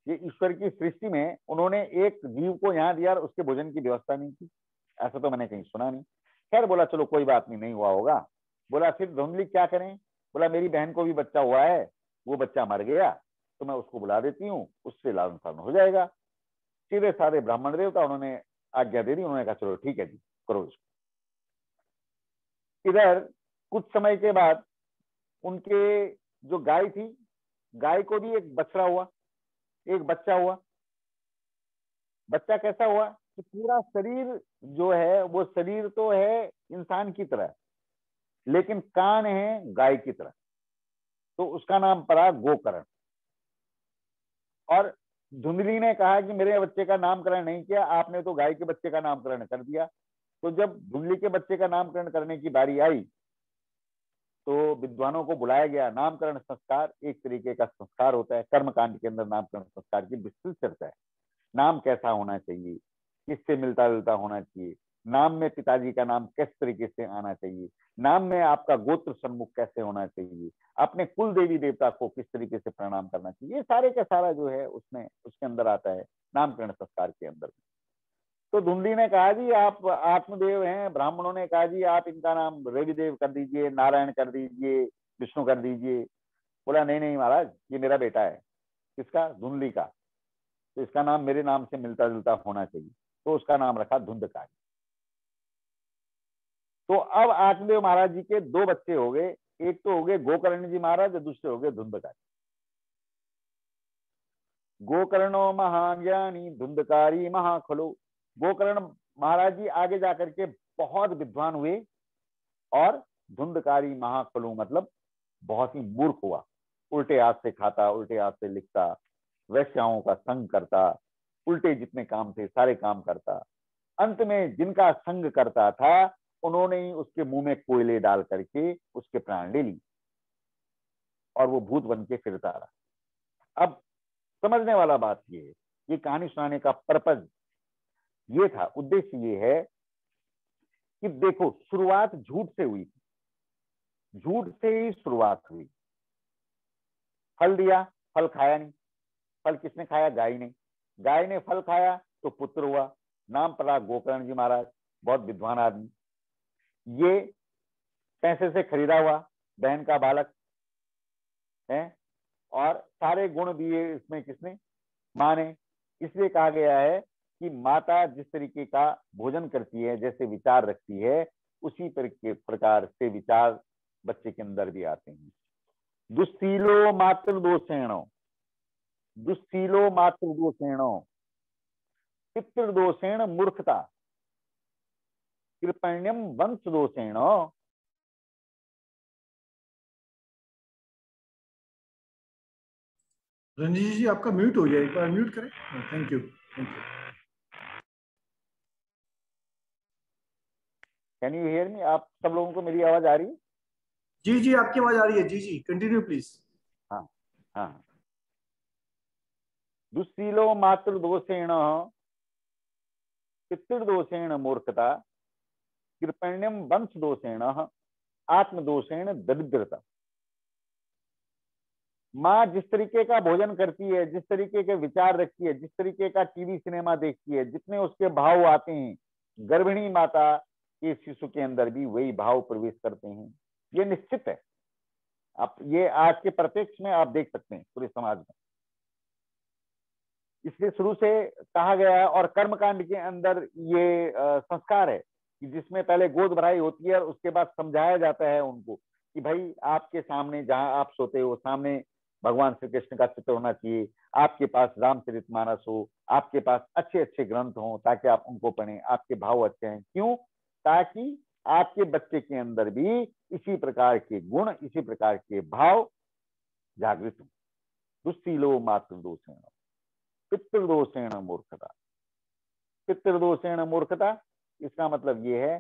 ये ईश्वर की सृष्टि में उन्होंने एक जीव को यहाँ दिया और उसके भोजन की व्यवस्था नहीं की, ऐसा तो मैंने कहीं सुना नहीं। खैर बोला चलो कोई बात नहीं, नहीं हुआ होगा। बोला फिर धुंधली क्या करें? बोला मेरी बहन को भी बच्चा हुआ है, वो बच्चा मर गया तो मैं उसको बुला देती हूँ, उससे लालन पालन हो जाएगा। सीधे साधे ब्राह्मण देवता, उन्होंने आज्ञा दे दी। उन्होंने कहा चलो ठीक है जी, करो इसको। इधर कुछ समय के बाद उनके जो गाय थी, गाय को भी एक बछड़ा हुआ, एक बच्चा हुआ। बच्चा कैसा हुआ कि पूरा शरीर जो है वो शरीर तो है इंसान की तरह, लेकिन कान है गाय की तरह, तो उसका नाम पड़ा गोकर्ण। और धुंधली ने कहा कि मेरे बच्चे का नामकरण नहीं किया आपने, तो गाय के बच्चे का नामकरण कर दिया। तो जब धुंधली के बच्चे का नामकरण करने की बारी आई तो विद्वानों को बुलाया गया। नामकरण संस्कार एक तरीके का संस्कार होता है, कर्मकांड के अंदर नामकरण संस्कार की विस्तृत चर्चा है। नाम कैसा होना चाहिए, किससे मिलता जुलता होना चाहिए, नाम में पिताजी का नाम किस तरीके से आना चाहिए, नाम में आपका गोत्र सम्मुख कैसे होना चाहिए, अपने कुल देवी देवता को किस तरीके से प्रणाम करना चाहिए, ये सारे का सारा जो है उसमें उसके अंदर आता है नामकरण संस्कार के अंदर। तो धुंधली ने कहा जी आप आत्मदेव हैं, ब्राह्मणों ने कहा जी आप इनका नाम रविदेव कर दीजिए, नारायण कर दीजिए, विष्णु कर दीजिए। बोला नहीं नहीं महाराज, ये मेरा बेटा है। किसका? धुंधली का। तो इसका नाम मेरे नाम से मिलता जुलता होना चाहिए, तो उसका नाम रखा धुंधकारी। तो अब आत्मदेव महाराज जी के 2 बच्चे हो गए, एक तो हो गए गोकर्ण जी महाराज और दूसरे हो गए धुंधकारी। गोकर्णो महाज्ञानी धुंधकारी महाखलो। गोकर्ण महाराज जी आगे जाकर के बहुत विद्वान हुए और धुंधकारी महाखलु मतलब बहुत ही मूर्ख हुआ। उल्टे हाथ से खाता, उल्टे हाथ से लिखता, वैश्याओं का संग करता, उल्टे जितने काम थे सारे काम करता। अंत में जिनका संग करता था उन्होंने ही उसके मुंह में कोयले डाल करके उसके प्राण ले ली और वो भूत बन के फिरता रहा। अब समझने वाला बात ये है, ये कहानी सुनाने का पर्पज ये था, उद्देश्य ये है कि देखो शुरुआत झूठ से हुई, झूठ से ही शुरुआत हुई। फल दिया, फल खाया नहीं। फल किसने खाया? गाय ने। गाय ने फल खाया तो पुत्र हुआ, नाम पड़ा गोकर्ण जी महाराज, बहुत विद्वान आदमी। ये पैसे से खरीदा हुआ बहन का बालक है और सारे गुण दिए इसमें किसने? माँ ने। इसलिए कहा गया है कि माता जिस तरीके का भोजन करती है, जैसे विचार रखती है, उसी प्रकार से विचार बच्चे के अंदर भी आते हैं। दुस्सीलो मातृ दोषेणो, दुस्सीलो मातृ दोषेणो, पितृ दोषेण मूर्खता। कृपण्यम वंश दोषेण। रंजीत जी आपका म्यूट हो गया, एक बार म्यूट करें। Thank you, thank you. Can you hear me? आप सब लोगों को मेरी आवाज आ रही है? जी जी आपकी आवाज आ रही है। जी जी कंटिन्यू प्लीज। हाँ हाँ। दुस्शीलो मातृ दोषेण पितृदोषेण मूर्खता, कृपण्यम वंश दोषेण आत्मदोषेण दरिद्रता। माँ जिस तरीके का भोजन करती है, जिस तरीके के विचार रखती है, जिस तरीके का टीवी सिनेमा देखती है, जितने उसके भाव आते हैं, गर्भिणी माता के शिशु के अंदर भी वही भाव प्रवेश करते हैं। ये निश्चित है। आप ये आज के प्रत्यक्ष में आप देख सकते हैं पूरे समाज में। इसलिए शुरू से कहा गया है और कर्मकांड के अंदर ये संस्कार है कि जिसमें पहले गोद भराई होती है और उसके बाद समझाया जाता है उनको कि भाई आपके सामने जहां आप सोते हो सामने भगवान श्री कृष्ण का चित्र होना चाहिए, आपके पास रामचरितमानस हो, आपके पास अच्छे अच्छे ग्रंथ हो ताकि आप उनको पढ़ें, आपके भाव अच्छे हैं। क्यों? ताकि आपके बच्चे के अंदर भी इसी प्रकार के गुण, इसी प्रकार के भाव जागृत हो। दुस्शीलो मातृदोषेण पितृदोषेण मूर्खता। पितृदोषेण मूर्खता इसका मतलब ये है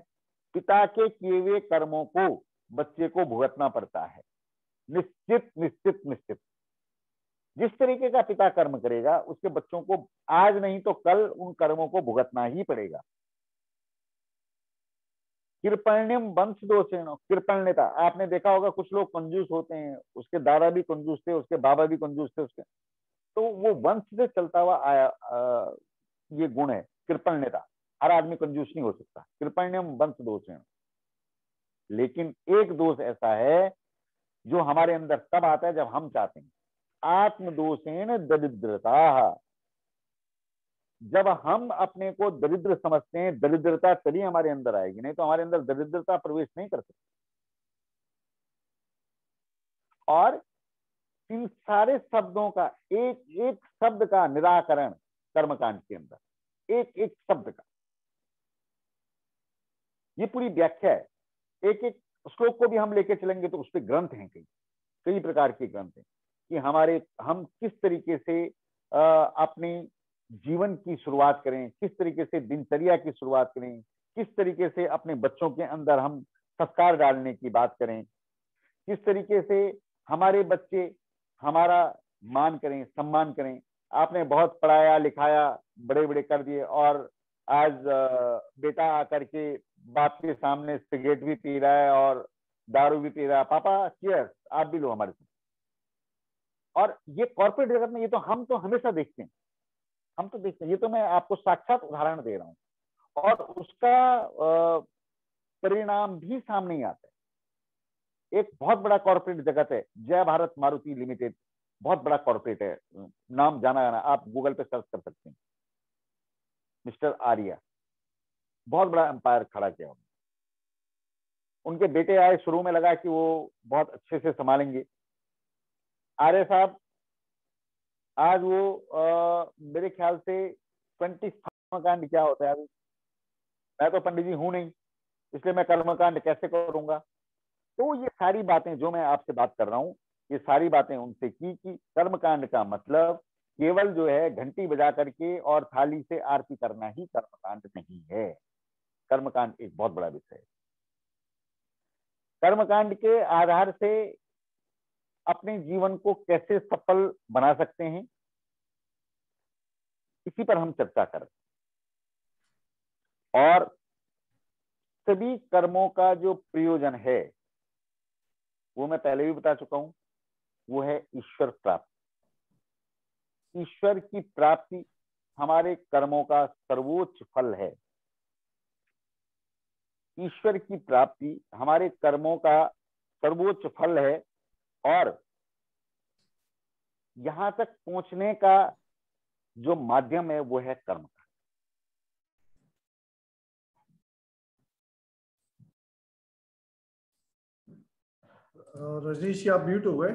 पिता के किए हुए कर्मों को बच्चे को भुगतना पड़ता है। निश्चित निश्चित निश्चित जिस तरीके का पिता कर्म करेगा उसके बच्चों को आज नहीं तो कल उन कर्मों को भुगतना ही पड़ेगा। कृपण्यम वंश दोषेण, कृपण्यता। आपने देखा होगा कुछ लोग कंजूस होते हैं, उसके दादा भी कंजूस थे, उसके बाबा भी कंजूस थे, उसके तो वो वंश से चलता हुआ आया ये गुण है कृपण्यता। हर आदमी कंजूस नहीं हो सकता। कृपण्यम वंश दोषेण। लेकिन एक दोष ऐसा है जो हमारे अंदर तब आता है जब हम चाहते हैं। आत्मदोषेण दरिद्रता। जब हम अपने को दरिद्र समझते हैं, दरिद्रता तभी हमारे अंदर आएगी, नहीं तो हमारे अंदर दरिद्रता प्रवेश नहीं कर सकती। और इन सारे शब्दों का एक एक शब्द का निराकरण कर्मकांड के अंदर, एक एक शब्द का, ये पूरी व्याख्या है। एक एक श्लोक को भी हम लेके चलेंगे तो उस पर ग्रंथ हैं, कई कई प्रकार के ग्रंथ हैं कि हम किस तरीके से अपनी जीवन की शुरुआत करें, किस तरीके से दिनचर्या की शुरुआत करें, किस तरीके से अपने बच्चों के अंदर हम संस्कार डालने की बात करें, किस तरीके से हमारे बच्चे हमारा मान करें, सम्मान करें। आपने बहुत पढ़ाया लिखाया, बड़े बड़े कर दिए और आज बेटा आकर के बाप के सामने सिगरेट भी पी रहा है और दारू भी पी रहा है, पापा चीयर्स आप भी लो हमारे साथ। और ये कॉर्पोरेट जगत में ये तो हम तो हमेशा देखते हैं, हम तो देखते हैं। ये तो मैं आपको साक्षात उदाहरण दे रहा हूँ और उसका परिणाम भी सामने ही आता है। एक बहुत बड़ा कॉर्पोरेट जगत है जय भारत मारुति लिमिटेड, बहुत बड़ा कॉर्पोरेट है, नाम जाना जाना, आप गूगल पे सर्च कर सकते हैं। मिस्टर आर्या, बहुत बड़ा एम्पायर खड़ा किया उन्होंने। उनके बेटे आए, शुरू में लगा कि वो बहुत अच्छे से संभालेंगे। आर्य साहब आज वो मेरे ख्याल से 20 कर्मकांड क्या होता है, मैं तो पंडित जी हूं नहीं इसलिए मैं कर्मकांड कैसे करूंगा। तो ये सारी बातें जो मैं आपसे बात कर रहा हूँ, ये सारी बातें उनसे की कि कर्मकांड का मतलब केवल जो है घंटी बजा करके और थाली से आरती करना ही कर्मकांड नहीं है। कर्मकांड एक बहुत बड़ा विषय है। कर्मकांड के आधार से अपने जीवन को कैसे सफल बना सकते हैं, इसी पर हम चर्चा करें। और सभी कर्मों का जो प्रयोजन है वो मैं पहले भी बता चुका हूं, वो है ईश्वर प्राप्ति। ईश्वर की प्राप्ति हमारे कर्मों का सर्वोच्च फल है। ईश्वर की प्राप्ति हमारे कर्मों का सर्वोच्च फल है और यहां तक पहुंचने का जो माध्यम है वो है कर्म का। रजनीश जी आप म्यूट हो गए।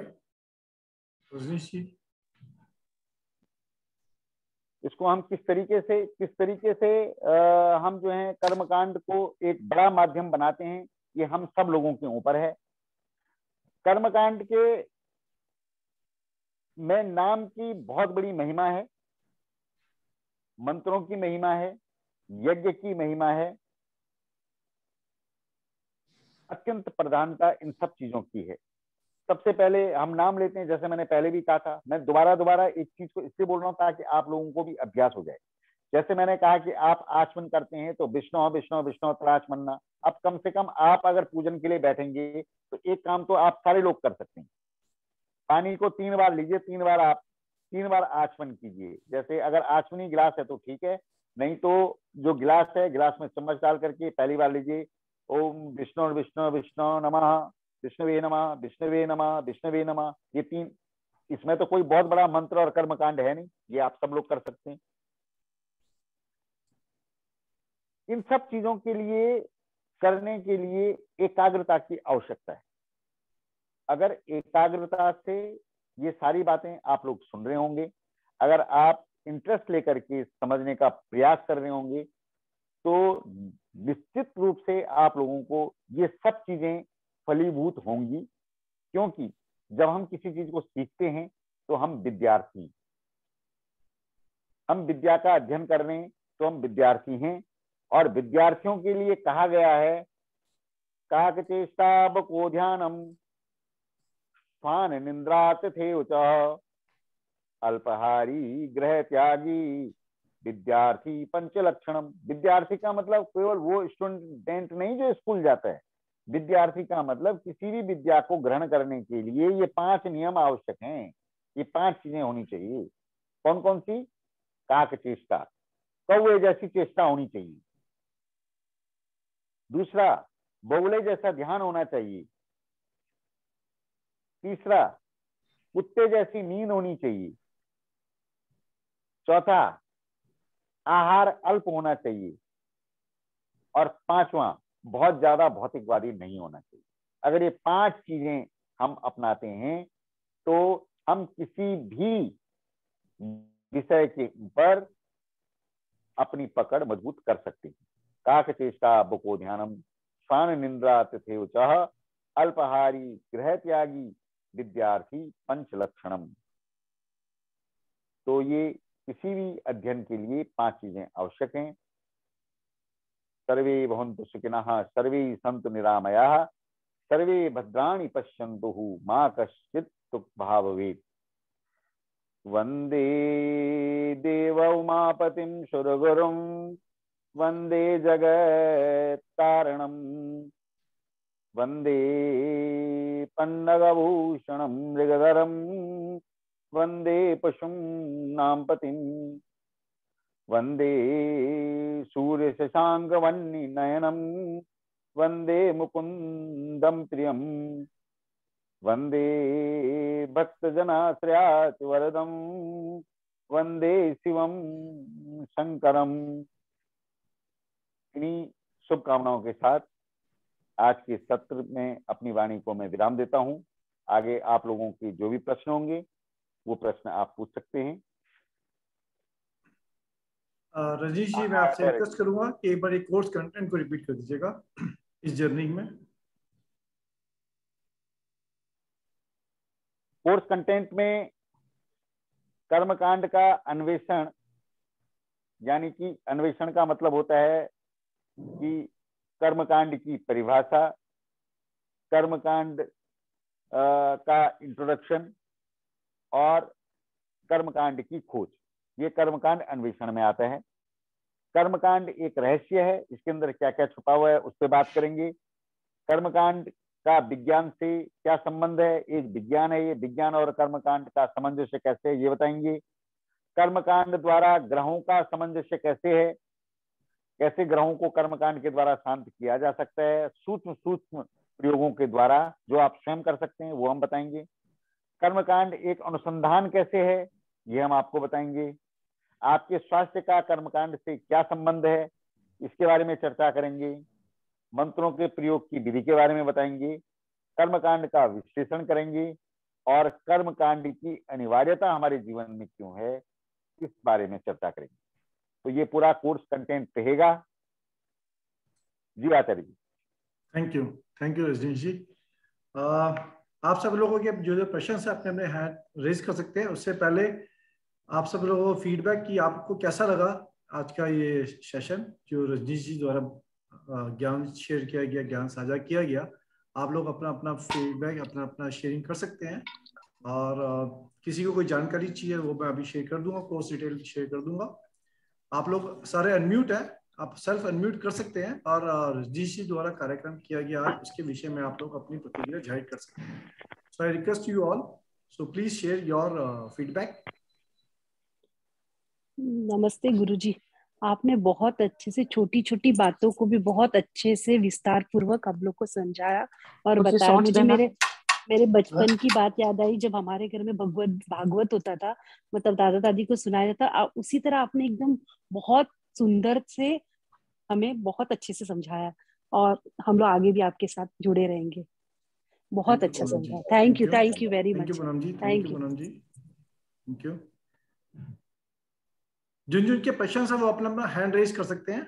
रजनीश जी इसको हम किस तरीके से हम जो है कर्मकांड को एक बड़ा माध्यम बनाते हैं, ये हम सब लोगों के ऊपर है। कर्मकांड के में नाम की बहुत बड़ी महिमा है, मंत्रों की महिमा है, यज्ञ की महिमा है, अत्यंत प्रधानता इन सब चीजों की है। सबसे पहले हम नाम लेते हैं, जैसे मैंने पहले भी कहा था, मैं दोबारा एक चीज को इसलिए बोल रहा हूं ताकि आप लोगों को भी अभ्यास हो जाए। जैसे मैंने कहा कि आप आचमन करते हैं तो विष्णु विष्णु विष्णु तराचमन्ना। अब कम से कम आप अगर पूजन के लिए बैठेंगे तो एक काम तो आप सारे लोग कर सकते हैं, पानी को 3 बार लीजिए, 3 बार आचमन कीजिए। जैसे अगर आचमनी गिलास है तो ठीक है, नहीं तो जो गिलास है, गिलास में चम्मच डाल करके पहली बार लीजिए, ओम विष्णु विष्णु विष्णु नमः, विष्णुवे नमः, विष्णुवे नमः, विष्णुवे नमः। ये 3, इसमें तो कोई बहुत बड़ा मंत्र और कर्मकांड है नहीं, ये आप सब लोग कर सकते हैं। इन सब चीजों के लिए करने के लिए एकाग्रता की आवश्यकता है। अगर एकाग्रता से ये सारी बातें आप लोग सुन रहे होंगे, अगर आप इंटरेस्ट लेकर के समझने का प्रयास कर रहे होंगे, तो निश्चित रूप से आप लोगों को ये सब चीजें फलीभूत होंगी। क्योंकि जब हम किसी चीज को सीखते हैं तो हम विद्यार्थी, हम विद्या का अध्ययन कर रहे हैं तो हम विद्यार्थी हैं। और विद्यार्थियों के लिए कहा गया है, काक चेष्टा बको ध्यानम स्वान निंद्रात थे उच अल्पहारी ग्रह त्यागी विद्यार्थी पंचलक्षणम। विद्यार्थी का मतलब केवल वो स्टूडेंट नहीं जो स्कूल जाता है, विद्यार्थी का मतलब किसी भी विद्या को ग्रहण करने के लिए ये 5 नियम आवश्यक हैं, ये 5 चीजें होनी चाहिए। कौन कौन सी? काक चेष्टा, कौवे जैसी चेष्टा होनी चाहिए। दूसरा, बगुले जैसा ध्यान होना चाहिए। तीसरा, कुत्ते जैसी नींद होनी चाहिए। चौथा, आहार अल्प होना चाहिए। और 5वां, बहुत ज्यादा भौतिकवादी नहीं होना चाहिए। अगर ये 5 चीजें हम अपनाते हैं तो हम किसी भी विषय के ऊपर अपनी पकड़ मजबूत कर सकते हैं। काक चेष्टा बको ध्यानम स्वान निंद्रा तथे उचः अल्पहारी गृह त्यागी विद्यार्थी पंचलक्षणम। तो ये किसी भी अध्ययन के लिए 5 चीजें आवश्यक हैं। सर्वे भवन्तु सुखिनः, सर्वे सन्तु निरामयाः, सर्वे भद्राणि पश्यन्तु मा कश्चित् दुःखभाग् भवेत्। वंदे देव उमापतिं सुरगुरुं वंदे जगत्कारणं वंदे पन्नगभूषणं मृगधरं वंदे पशुं नामपतिं वंदे सूर्य शशांक वह्नि नयनम वंदे मुकुंदम प्रियम वंदे भक्तजनाश्रयात् वरदम वंदे शिवम शंकरम। इन्हीं शुभकामनाओं के साथ आज के सत्र में अपनी वाणी को मैं विराम देता हूं। आगे आप लोगों के जो भी प्रश्न होंगे वो प्रश्न आप पूछ सकते हैं। रजनीश जी, मैं आपसे रिक्वेस्ट करूंगा कि एक बार एक कोर्स कंटेंट को रिपीट कर दीजिएगा इस जर्नी में। कोर्स कंटेंट में कर्मकांड का अन्वेषण, यानी कि अन्वेषण का मतलब होता है कि कर्मकांड की परिभाषा, कर्मकांड का इंट्रोडक्शन और कर्मकांड की खोज, ये कर्मकांड अन्वेषण में आता है। कर्मकांड एक रहस्य है, इसके अंदर क्या क्या छुपा हुआ है उस पर बात करेंगे। कर्मकांड का विज्ञान से क्या संबंध है, एक विज्ञान है ये, विज्ञान और कर्मकांड का सामंजस्य कैसे है ये बताएंगे। कर्मकांड द्वारा ग्रहों का सामंजस्य कैसे है, कैसे ग्रहों को कर्मकांड के द्वारा शांत किया जा सकता है, सूक्ष्म सूक्ष्म प्रयोगों के द्वारा जो आप स्वयं कर सकते हैं वो हम बताएंगे। कर्मकांड एक अनुसंधान कैसे है ये हम आपको बताएंगे। आपके स्वास्थ्य का कर्मकांड से क्या संबंध है इसके बारे में चर्चा करेंगे। मंत्रों के प्रयोग की विधि के बारे में बताएंगे। कर्मकांड का विश्लेषण करेंगे और कर्मकांड की अनिवार्यता हमारे जीवन में क्यों है इस बारे में चर्चा करेंगे। तो ये पूरा कोर्स कंटेंट रहेगा। जी आचार्य जी। थैंक यू रजनीश जी। आप सब लोगों के जो जो प्रश्न है अपने अपने हैंड रेज कर सकते हैं। उससे पहले आप सब लोगों को फीडबैक कि आपको कैसा लगा आज का ये सेशन जो रजनीश जी द्वारा ज्ञान शेयर किया गया, ज्ञान साझा किया गया। आप लोग अपना अपना फीडबैक अपना अपना शेयरिंग कर सकते हैं। और किसी को कोई जानकारी चाहिए वो मैं अभी शेयर कर दूंगा, कोर्स डिटेल शेयर कर दूंगा। आप लोग सारे अनम्यूट हैं, आप सेल्फ अनम्यूट कर सकते हैं और रजनीश जी द्वारा कार्यक्रम किया गया आज उसके विषय में आप लोग अपनी प्रतिक्रिया जाहिर कर सकते हैं। So I request you all, so please share your feedback. नमस्ते गुरुजी, आपने बहुत अच्छे से छोटी छोटी बातों को भी बहुत अच्छे से विस्तार पूर्वक हम लोग को समझाया और बताया। मुझे मेरे बचपन की बात याद आई जब हमारे घर में भागवत होता था, मतलब दादा दादी को सुनाया जाता। उसी तरह आपने एकदम बहुत सुंदर से हमें बहुत अच्छे से समझाया और हम लोग आगे भी आपके साथ जुड़े रहेंगे। बहुत अच्छा समझा। Thank you very much. Thank you. जिन के प्रश्न है वो अपना अपना हैंड रेज कर सकते हैं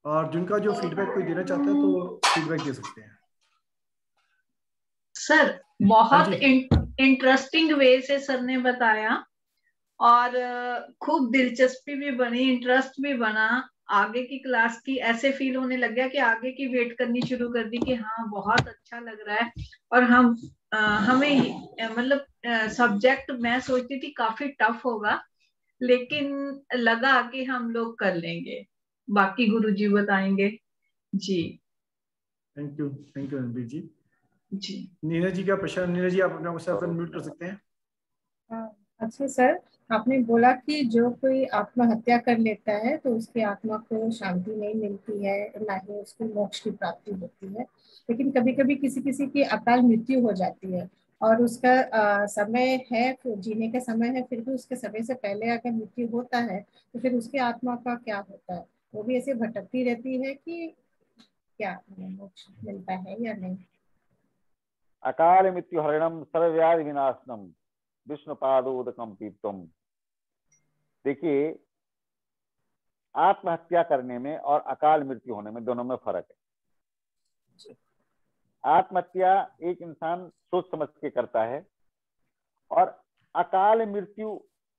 और जिनका जो फीडबैक कोई देना चाहता है तो फीडबैक दे सकते हैं। सर बहुत इंटरेस्टिंग वे से सर ने बताया और खूब दिलचस्पी भी बनी, इंटरेस्ट भी बना आगे की क्लास की। ऐसे फील होने लग गया कि आगे की वेट करनी शुरू कर दी कि हाँ बहुत अच्छा लग रहा है। और हमें मतलब सब्जेक्ट मैं सोचती थी काफी टफ होगा, लेकिन लगा कि हम लोग कर लेंगे। बाकी गुरुजी बताएंगे। जी थैंक यू रणबीर जी। जी नीना जी का प्रश्न, नीना जी आप अपने को सेल्फ अनम्यूट कर सकते हैं। अच्छा सर, आपने बोला कि जो कोई आत्महत्या कर लेता है तो उसकी आत्मा को शांति नहीं मिलती है, ना ही उसको मोक्ष की प्राप्ति होती है। लेकिन कभी कभी किसी किसी की अकाल मृत्यु हो जाती है और उसका समय है, जीने का समय है, फिर भी उसके समय से पहले अगर मृत्यु होता है तो फिर उसकी आत्मा का क्या होता है? वो भी ऐसे भटकती रहती है कि क्या मोक्ष मिलता है या नहीं? अकाल मृत्यु हरणम सर्वव्याधि विनाशनम विष्णु पादोदकम पीतम। देखिए, आत्महत्या करने में और अकाल मृत्यु होने में दोनों में फर्क है। आत्महत्या एक इंसान सोच समझ के करता है और अकाल मृत्यु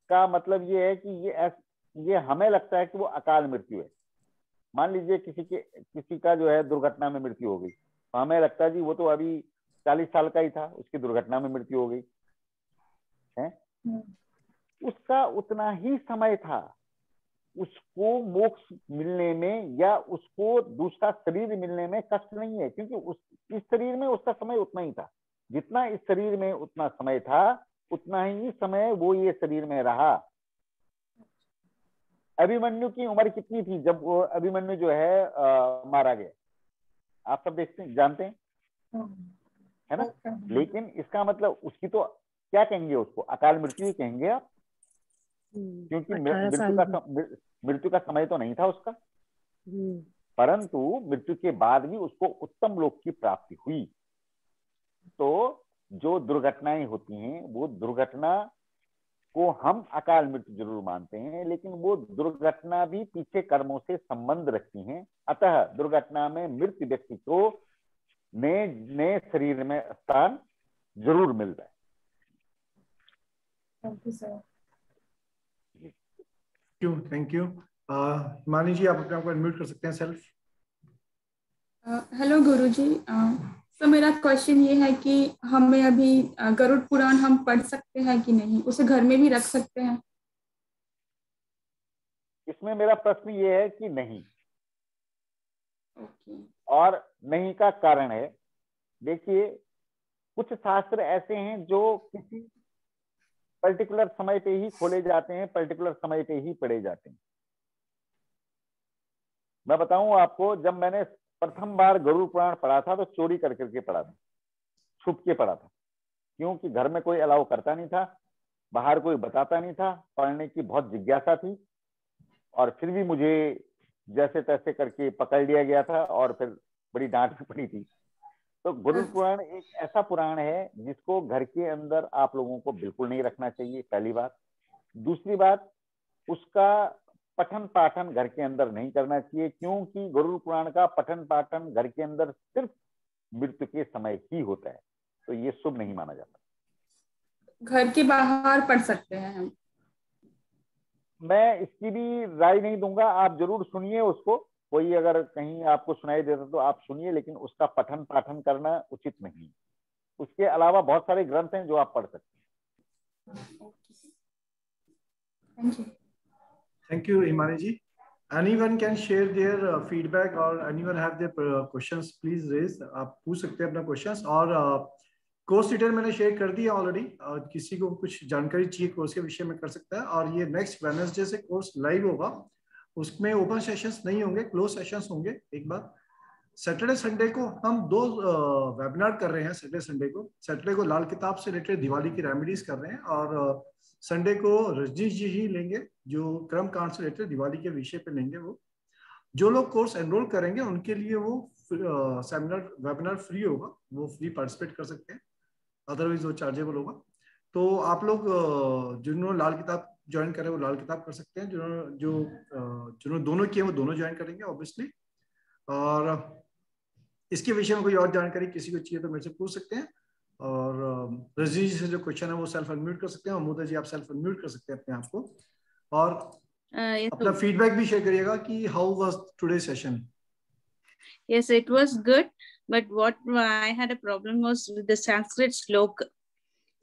का मतलब ये है कि ये हमें लगता है कि वो अकाल मृत्यु है। मान लीजिए किसी का जो है दुर्घटना में मृत्यु हो गई, तो हमें लगता है जी वो तो अभी 40 साल का ही था, उसकी दुर्घटना में मृत्यु हो गई है। उसका उतना ही समय था, उसको मोक्ष मिलने में या उसको दूसरा शरीर मिलने में कष्ट नहीं है, क्योंकि इस शरीर में उसका समय उतना ही था। जितना इस शरीर में उतना समय था, उतना ही समय वो ये शरीर में रहा। अभिमन्यु की उम्र कितनी थी जब वो अभिमन्यु जो है मारा गया? आप सब देखते हैं, जानते हैं, है ना। लेकिन इसका मतलब उसकी तो क्या कहेंगे, उसको अकाल मृत्यु ही कहेंगे आप, क्योंकि मृत्यु का समय तो नहीं था उसका। परंतु मृत्यु के बाद भी उसको उत्तम लोक की प्राप्ति हुई। तो जो दुर्घटनाएं होती हैं वो दुर्घटना को हम अकाल मृत्यु जरूर मानते हैं, लेकिन वो दुर्घटना भी पीछे कर्मों से संबंध रखती हैं। अतः दुर्घटना में मृत्यु व्यक्ति को नए शरीर में स्थान जरूर मिलता है। Thank you. मानी जी आप अपने आप को अनम्यूट कर सकते हैं सेल्फ। हेलो गुरुजी, तो मेरा क्वेश्चन ये है कि हमें अभी गरुड़ पुराण हम पढ़ सकते हैं कि नहीं, उसे घर में भी रख सकते हैं? इसमें मेरा प्रश्न ये है कि नहीं। और नहीं का कारण है, देखिए कुछ शास्त्र ऐसे हैं जो किसी पर्टिकुलर समय पे ही खोले जाते हैं, पर्टिकुलर समय पे ही पढ़े जाते हैं। मैं बताऊं आपको, जब मैंने प्रथम बार गरुड़ पुराण पढ़ा था तो चोरी कर करके पढ़ा था, छुप के पढ़ा था, क्योंकि घर में कोई अलाउ करता नहीं था, बाहर कोई बताता नहीं था। पढ़ने की बहुत जिज्ञासा थी और फिर भी मुझे जैसे तैसे करके पकड़ लिया गया था और फिर बड़ी डांट भी पड़ी थी। तो गरुड़ पुराण एक ऐसा पुराण है जिसको घर के अंदर आप लोगों को बिल्कुल नहीं रखना चाहिए, पहली बात। दूसरी बात, उसका पठन पाठन घर के अंदर नहीं करना चाहिए, क्योंकि गरुड़ पुराण का पठन पाठन घर के अंदर सिर्फ मृत्यु के समय ही होता है, तो ये शुभ नहीं माना जाता। घर के बाहर पढ़ सकते हैं हम? मैं इसकी भी राय नहीं दूंगा, आप जरूर सुनिए उसको, कोई अगर कहीं आपको सुनाई देता तो आप सुनिए, लेकिन उसका पठन पाठन करना उचित नहीं है। उसके अलावा बहुत सारे ग्रंथ हैं जो आप पढ़ सकते हैं। Thank you, Imani ji. Anyone can share their feedback or anyone have their questions, please raise. आप पूछ सकते हैं अपना questions। और कोर्स डिटेल मैंने शेयर कर दिया ऑलरेडी, और किसी को कुछ जानकारी चाहिए कोर्स के विषय में कर सकता है। और ये नेक्स्ट वेडनेसडे से कोर्स लाइव होगा, उसमें ओपन सेशंस नहीं होंगे, क्लोज सेशंस होंगे। एक बात, सैटरडे संडे को हम 2 वेबिनार कर रहे हैं। सैटरडे को लाल किताब से रिलेटेड दिवाली की रेमेडीज कर रहे हैं, और संडे को रजनीश जी ही लेंगे जो कर्म कांड से रिलेटेड दिवाली के विषय पे लेंगे। वो जो लोग कोर्स एनरोल करेंगे उनके लिए वो सेमिनार वेबिनार फ्री होगा, वो फ्री पार्टिसिपेट कर सकते हैं, अदरवाइज वो चार्जेबल होगा। तो आप लोग जिन्होंने लाल किताब ज्वाइन करे वो लाल किताब कर सकते हैं, जिन्होंने दोनों किए वो दोनों ज्वाइन करेंगे ऑब्वियसली। और इसके विषय में कोई और जानकारी किसी को चाहिए तो मेरे से पूछ सकते हैं। और रजनी जी से जो क्वेश्चन है वो सेल्फ अनम्यूट कर सकते हैं, और मोदा जी आप सेल्फ अनम्यूट कर सकते हैं अपने आप को, और अपना फीडबैक भी शेयर करिएगा कि how was today session. Yes, it was good, but what I had a problem was with the Sanskrit sloka.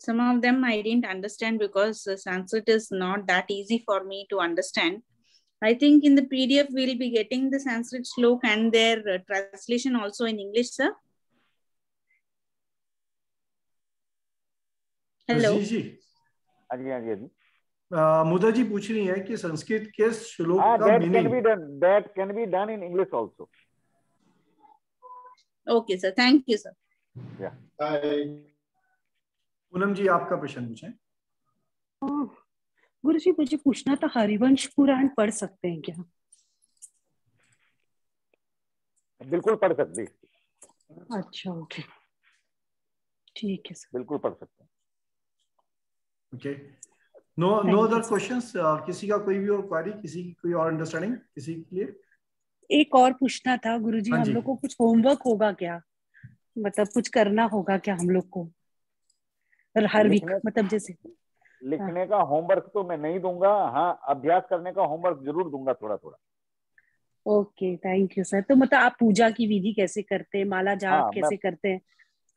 Some of them I didn't understand because Sanskrit is not that easy for me to understand. I think in the PDF we'll be getting the Sanskrit sloka and their translation also in English, sir. Hello. जी हाँ जी मुदा जी पूछ रही है कि संस्कृत के श्लोक का meaning. That can be done in English also. Okay, sir. Thank you, sir. Yeah. Poonam ji आपका प्रश्न पूछें। गुरु जी मुझे पूछना था, हरिवंश पुराण पढ़ सकते हैं क्या? बिल्कुल पढ़ सकते हैं। अच्छा, ओके, ठीक है सर, बिल्कुल पढ़ सकते हैं। Okay, no other questions? किसी का कोई भी और क्वेरी, किसी की कोई और अंडरस्टैंडिंग किसी के लिए? एक और पूछना था गुरुजी, हम लोग को कुछ होमवर्क होगा क्या, मतलब कुछ करना होगा क्या हम लोग को हर वीक, मतलब जैसे लिखने का होमवर्क तो मैं नहीं दूंगा, हाँ अभ्यास करने का होमवर्क जरूर दूंगा थोड़ा थोड़ा। Okay, thank you sir. तो मतलब आप पूजा की विधि कैसे करते हैं, माला जाप कैसे करते हैं?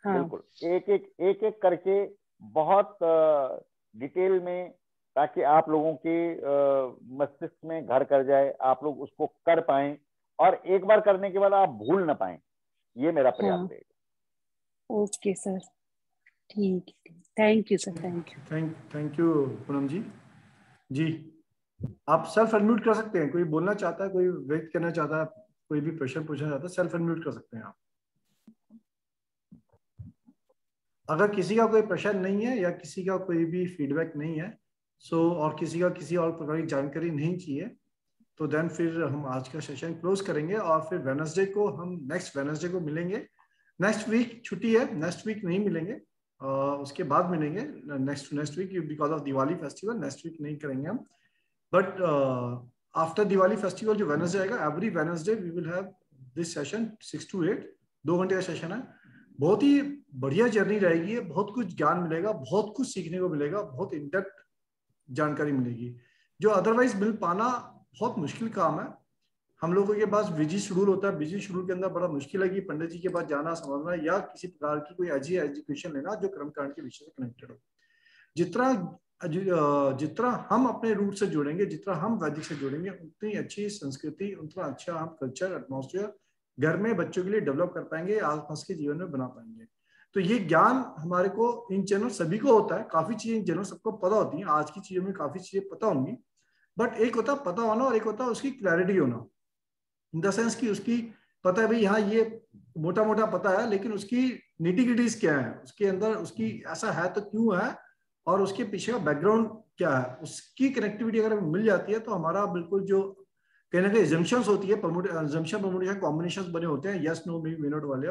हाँ बिल्कुल, एक एक करके बहुत डिटेल में, ताकि आप लोगों के मस्तिष्क में घर कर जाए, आप लोग उसको कर पाएं, और एक बार करने के बाद आप भूल ना पाएं, ये मेरा प्रयास रहेगा। ओके सर, ठीक है, thank you sir, thank you Poonam ji. जी आप सेल्फ अनम्यूट कर सकते हैं, कोई बोलना चाहता है, कोई व्यक्त करना चाहता है, कोई भी प्रश्न पूछना चाहता है, सेल्फ अनम्यूट कर सकते हैं आप। अगर किसी का कोई प्रश्न नहीं है या किसी का कोई भी फीडबैक नहीं है, और किसी का किसी और प्रकार की जानकारी नहीं चाहिए, तो देन फिर हम आज का सेशन क्लोज करेंगे, और फिर वेडनेसडे को हम नेक्स्ट वेडनेसडे को मिलेंगे। नेक्स्ट वीक छुट्टी है, नेक्स्ट वीक नहीं मिलेंगे, उसके बाद मिलेंगे next week, because of Diwali festival next week नहीं करेंगे हम। बट आफ्टर दिवाली फेस्टिवल जो वेडनेसडे आएगा, every Wednesday we will have this session 6 to 8, 2 घंटे का सेशन है। बहुत ही बढ़िया जर्नी रहेगी, बहुत कुछ ज्ञान मिलेगा, बहुत कुछ सीखने को मिलेगा, बहुत इन डेप्थ जानकारी मिलेगी, जो अदरवाइज मिल पाना बहुत मुश्किल काम है। हम लोगों के पास बिजी शेड्यूल होता है, बिजी शेड्यूल के अंदर बड़ा मुश्किल है कि पंडित जी के पास जाना, समझना, या किसी प्रकार की कोई ऐसी एजुकेशन लेना जो कर्मकांड के विषय से कनेक्टेड हो। जितना हम अपने रूट से जुड़ेंगे, जितना हम वैदिक से जुड़ेंगे, उतनी अच्छी संस्कृति, उतना अच्छा हम कल्चर, एटमॉस्फेयर घर में बच्चों के लिए डेवलप कर पाएंगे, आसपास के जीवन में बना पाएंगे। तो ये ज्ञान हमारे को इन जनरल सभी को होता है, काफी चीजें इन जनरल सबको पता होती हैं, आज की चीजों में काफी चीजें पता होंगी, बट एक होता है पता होना और एक होता है उसकी क्लैरिटी होना, इन द सेंस कि उसकी पता है भाई हाँ ये मोटा मोटा पता है, लेकिन उसकी निटी-ग्रिटीज क्या है, उसके अंदर उसकी ऐसा है तो क्यों है, और उसके पीछे का बैकग्राउंड क्या है, उसकी कनेक्टिविटी अगर मिल जाती है तो हमारा बिल्कुल जो कहीं ना कहीं एजम्पशंस होती है, एजम्पशन परमुटेशन कॉम्बिनेशंस बने होते हैं, यस नो मे नॉट वाले,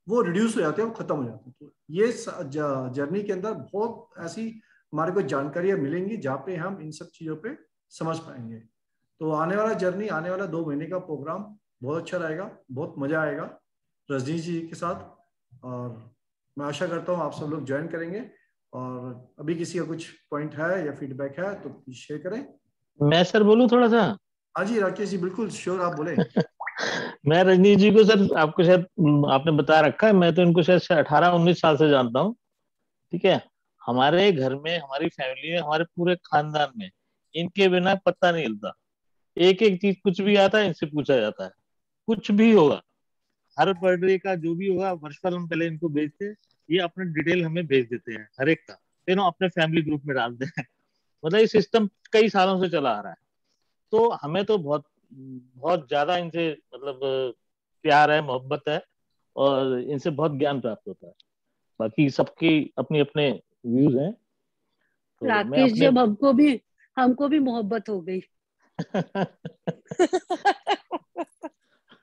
वो रिड्यूस हो जाते हैं, वो खत्म हो जाते हैं। तो ये जर्नी के अंदर बहुत ऐसी हमारे को जानकारियां मिलेंगी जहाँ पे हम इन सब चीजों पे समझ पाएंगे। तो आने वाला जर्नी, आने वाला 2 महीने का प्रोग्राम बहुत अच्छा रहेगा, बहुत मजा आएगा रजनीश जी के साथ, और मैं आशा करता हूँ आप सब लोग ज्वाइन करेंगे। और अभी किसी का कुछ पॉइंट है या फीडबैक है तो प्लीज शेयर करें। मैं सर बोलूं थोड़ा सा? हाँ जी राकेश जी, बिल्कुल श्योर, आप बोले। मैं रजनीश जी को सर, आपको शायद आपने बता रखा है, मैं तो इनको शायद 18-19 साल से जानता हूँ। ठीक है, हमारे घर में, हमारी फैमिली में, हमारे पूरे खानदान में इनके बिना पता नहीं हिलता। एक एक चीज कुछ भी आता है इनसे पूछा जाता है, कुछ भी होगा, हर बर्थडे का जो भी होगा वर्षफल हम पहले इनको भेजते हैं, ये अपना डिटेल हमें भेज देते हैं हर एक का, फिर हम अपने फैमिली ग्रुप में डालते हैं। मतलब ये सिस्टम कई सालों से चला आ रहा है। तो हमें तो बहुत बहुत ज्यादा इनसे मतलब प्यार है, मोहब्बत है, और इनसे बहुत ज्ञान प्राप्त होता है। बाकी सबकी अपनी अपने व्यूज हैं, तो मैं राकेश जी, अपने अब हमको भी मोहब्बत हो गई।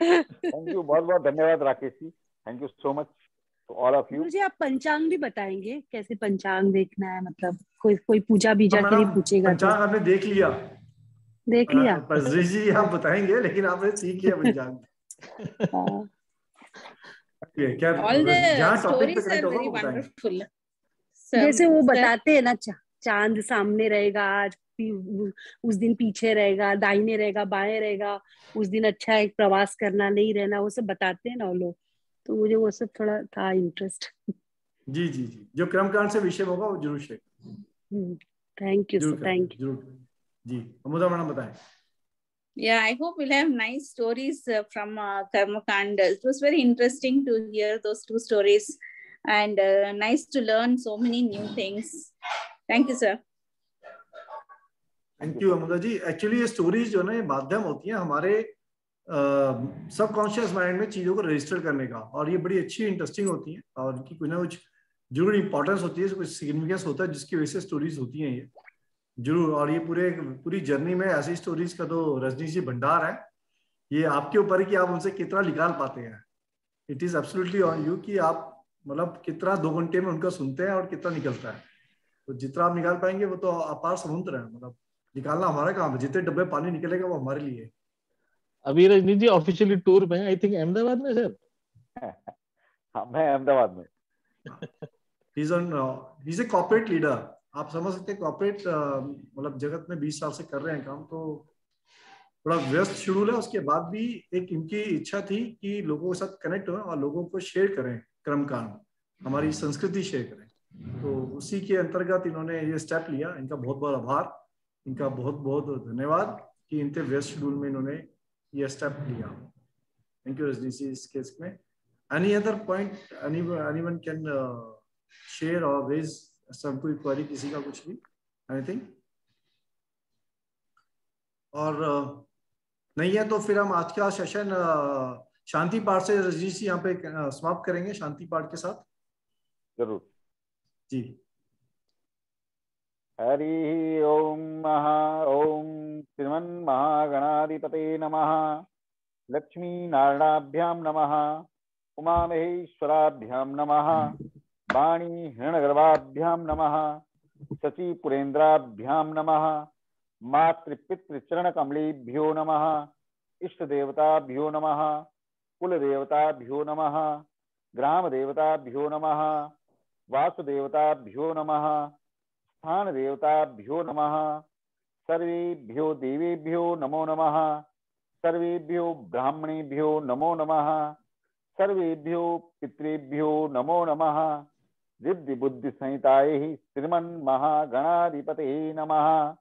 थैंक यू, बहुत बहुत धन्यवाद Rakesh ji, thank you so much to all of you. मुझे आप पंचांग भी बताएंगे, कैसे पंचांग देखना है? मतलब कोई पूजा बीजा के लिए मैडम, पूछेगा तो? पंचांग आपने देख लिया, देख लिया। रजनीश जी आप बताएंगे, लेकिन आपने सीख लिया पंचांग। हाँ। क्या All the जहाँ टॉपिक पे stories कनेक्ट are होगा very वो बताएंगे। wonderful. जैसे वो Sir, बताते हैं ना, चांद सामने रहेगा आज, उस दिन पीछे रहेगा, दाहिने रहेगा, बाएं रहेगा, उस दिन अच्छा है प्रवास करना, नहीं रहना, वो सब बताते हैं ना वो लोग। तो मुझे वो सब थोड़ा था इंटरेस्ट। जी जी जी, जो क्रमकांड से विषय होगा वो जरूर शेयर, थैंक यू जरूर सर, करेंगे, थैंक यू। जरूर। जी अमुदा मैडम बताएं। yeah, I hope we'll have nice stories from Karma Kand. It was very interesting to hear those 2 stories, and nice to learn so many new things. Thank you, sir. Thank you Amudha ji. Actually ये स्टोरीज जो है ना, ये माध्यम होती है हमारे सबकॉन्शियस माइंड में चीजों को रजिस्टर करने का, और ये बड़ी अच्छी इंटरेस्टिंग होती है, और इनकी कुछ ना कुछ जरूर इंपॉर्टेंस होती है, कुछ सिग्निफिकेंस होता है जिसकी वजह से स्टोरीज होती हैं ये जरूर। और ये पूरी जर्नी में ऐसी स्टोरीज का तो रजनीश जी भंडार है। ये आपके ऊपर है कि आप उनसे कितना निकाल पाते हैं। It is absolutely on you कि आप मतलब कितना 2 घंटे में उनका सुनते हैं और कितना निकलता है। तो जितना आप निकाल पाएंगे वो तो अपार समुद्र है, मतलब निकालना हमारा काम है। जितने डब्बे पानी निकलेगा वो हमारे लिए। अभी रजनीश जी ऑफिशियली टूर पे हैं, आई थिंक अहमदाबाद में सर। हाँ, मैं अहमदाबाद में। he's a corporate leader, आप समझ सकते हैं। कॉर्पोरेट मतलब जगत में 20 साल से कर रहे हैं काम, तो बड़ा व्यस्त शेड्यूल है। उसके बाद भी एक इनकी इच्छा थी कि लोगों के साथ कनेक्ट हो और लोगों को शेयर करें, क्रमकांड, हमारी संस्कृति शेयर करें। तो उसी के अंतर्गत इन्होंने ये स्टेप लिया। इनका बहुत बहुत आभार, इनका बहुत बहुत धन्यवाद कि इनके व्यस्त शेड्यूल में इन्होंने ये स्टेप लिया। थैंक यू रजनीश जी इस केस में। Any other point anyone can share और रेज सब कोई क्वेरी, किसी का कुछ भी, एनीथिंग? और नहीं है तो फिर हम आज का सेशन शांति पाठ से रजनीश जी यहाँ पे समाप्त करेंगे, शांति पाठ के साथ। जरूर जी। हरि ओम श्रीमन्महागणाधिपते नमः। लक्ष्मी नारायणाभ्याम नमः। उमा महेश्वराभ्याम नमः। वाणी हिरण्यगर्भाभ्याम नमः। शची पुरेन्द्राभ्याम नमः। मातृपितृचरणकमलेभ्यो नमः। इष्ट देवताभ्यो नमः। कुल देवताभ्यो नमः। ग्राम देवताभ्यो नमः। वासुदेवताभ्यो नमः। स्थान देवताभ्यो नमः। सर्वेभ्यो देवेभ्यो नमो नमः। सर्वेभ्यो ब्राह्मणेभ्यो नमो नमः। सर्वेभ्यो पितृभ्यो नमो नमः। रिद्धि बुद्धि संहितायै श्रीमन्महागणाधिपते नमः।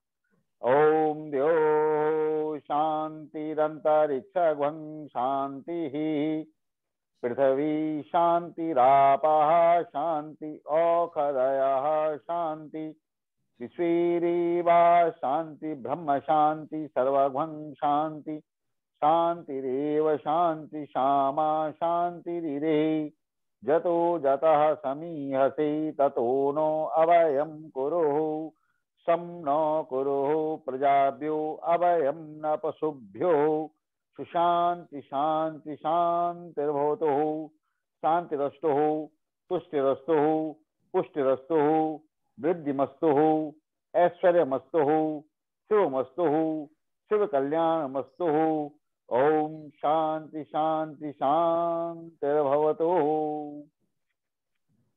ओम द्यो शांतिरंतरिक्षं शांतिः। पृथ्वी शांतिरापः शांति औषधयः शांति। विश्वेरेवा शांति ब्रह्म शांति सर्वभं शांति। शांतिरेव शांति शामा शांतिरिरे। जतो जतः समीहसे ततो नो अभयं कुरुः। सं नो कुरुः प्रजाभ्यो अभयं न पशुभ्यो। सुशांति शांति शांतिर्भवतु। शांतिरस्तु तुष्टिरस्तु पुष्टिरस्तु वृद्धिमस्तु ऐश्वर्यमस्तु शिवमस्तु, शिव कल्याणमस्तु। ओम शांति शांति शांतिर्भवतु।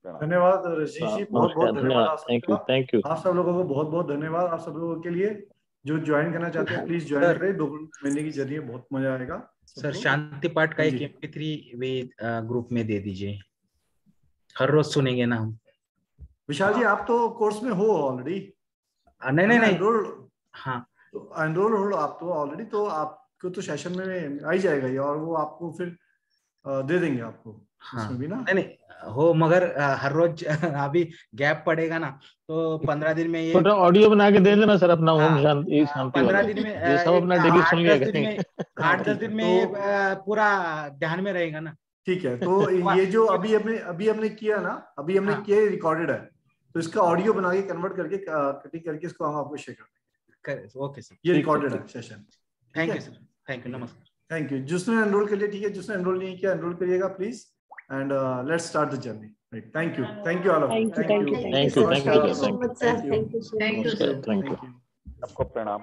धन्यवाद रजनीश जी, बहुत बहुत धन्यवाद आप सबका। Thank you. आप सब लोगों को बहुत बहुत धन्यवाद। आप सब लोगों के लिए जो ज्वाइन करना चाहते हैं प्लीज ज्वाइन करें। 2 महीने के जरिए बहुत मजा आएगा। सर शांति पाठ का एक MP3 वे ग्रुप में दे दीजिए, हर रोज सुनेंगे ना हम। विशाल जी आप तो कोर्स में हो ऑलरेडी? नहीं एनरोल, हाँ तो एनरोल हो आप तो ऑलरेडी, तो आपको तो सेशन में आ ही जाएगा ये, और वो आपको फिर दे देंगे आपको। हाँ भी ना नहीं हो, मगर हर रोज अभी गैप पड़ेगा ना, तो 15 दिन में ये ऑडियो बना के दे देना सर अपना। ओम शांति 15 दिन में ये सब अपना डेली सुन लिया करेंगे। 8-10 दिन में पूरा ध्यान में रहेगा ना। ठीक है, तो ये जो अभी हमने किया ना, अभी हमने किया रिकॉर्डेड है, तो इसका ऑडियो बना के कन्वर्ट करके कटिंग करके इसको हम आपको शेयर करेंगे। ओके सर, ये रिकॉर्डेड है session. Thank you sir, thank you, नमस्कार। Thank you. जिसने एनरोल कर लिया ठीक है, जिसने एनरोल नहीं किया एनरोल करिएगा please, and let's start the journey. Thank you all of you. Thank you. सबको प्रणाम। सबको प्रणाम।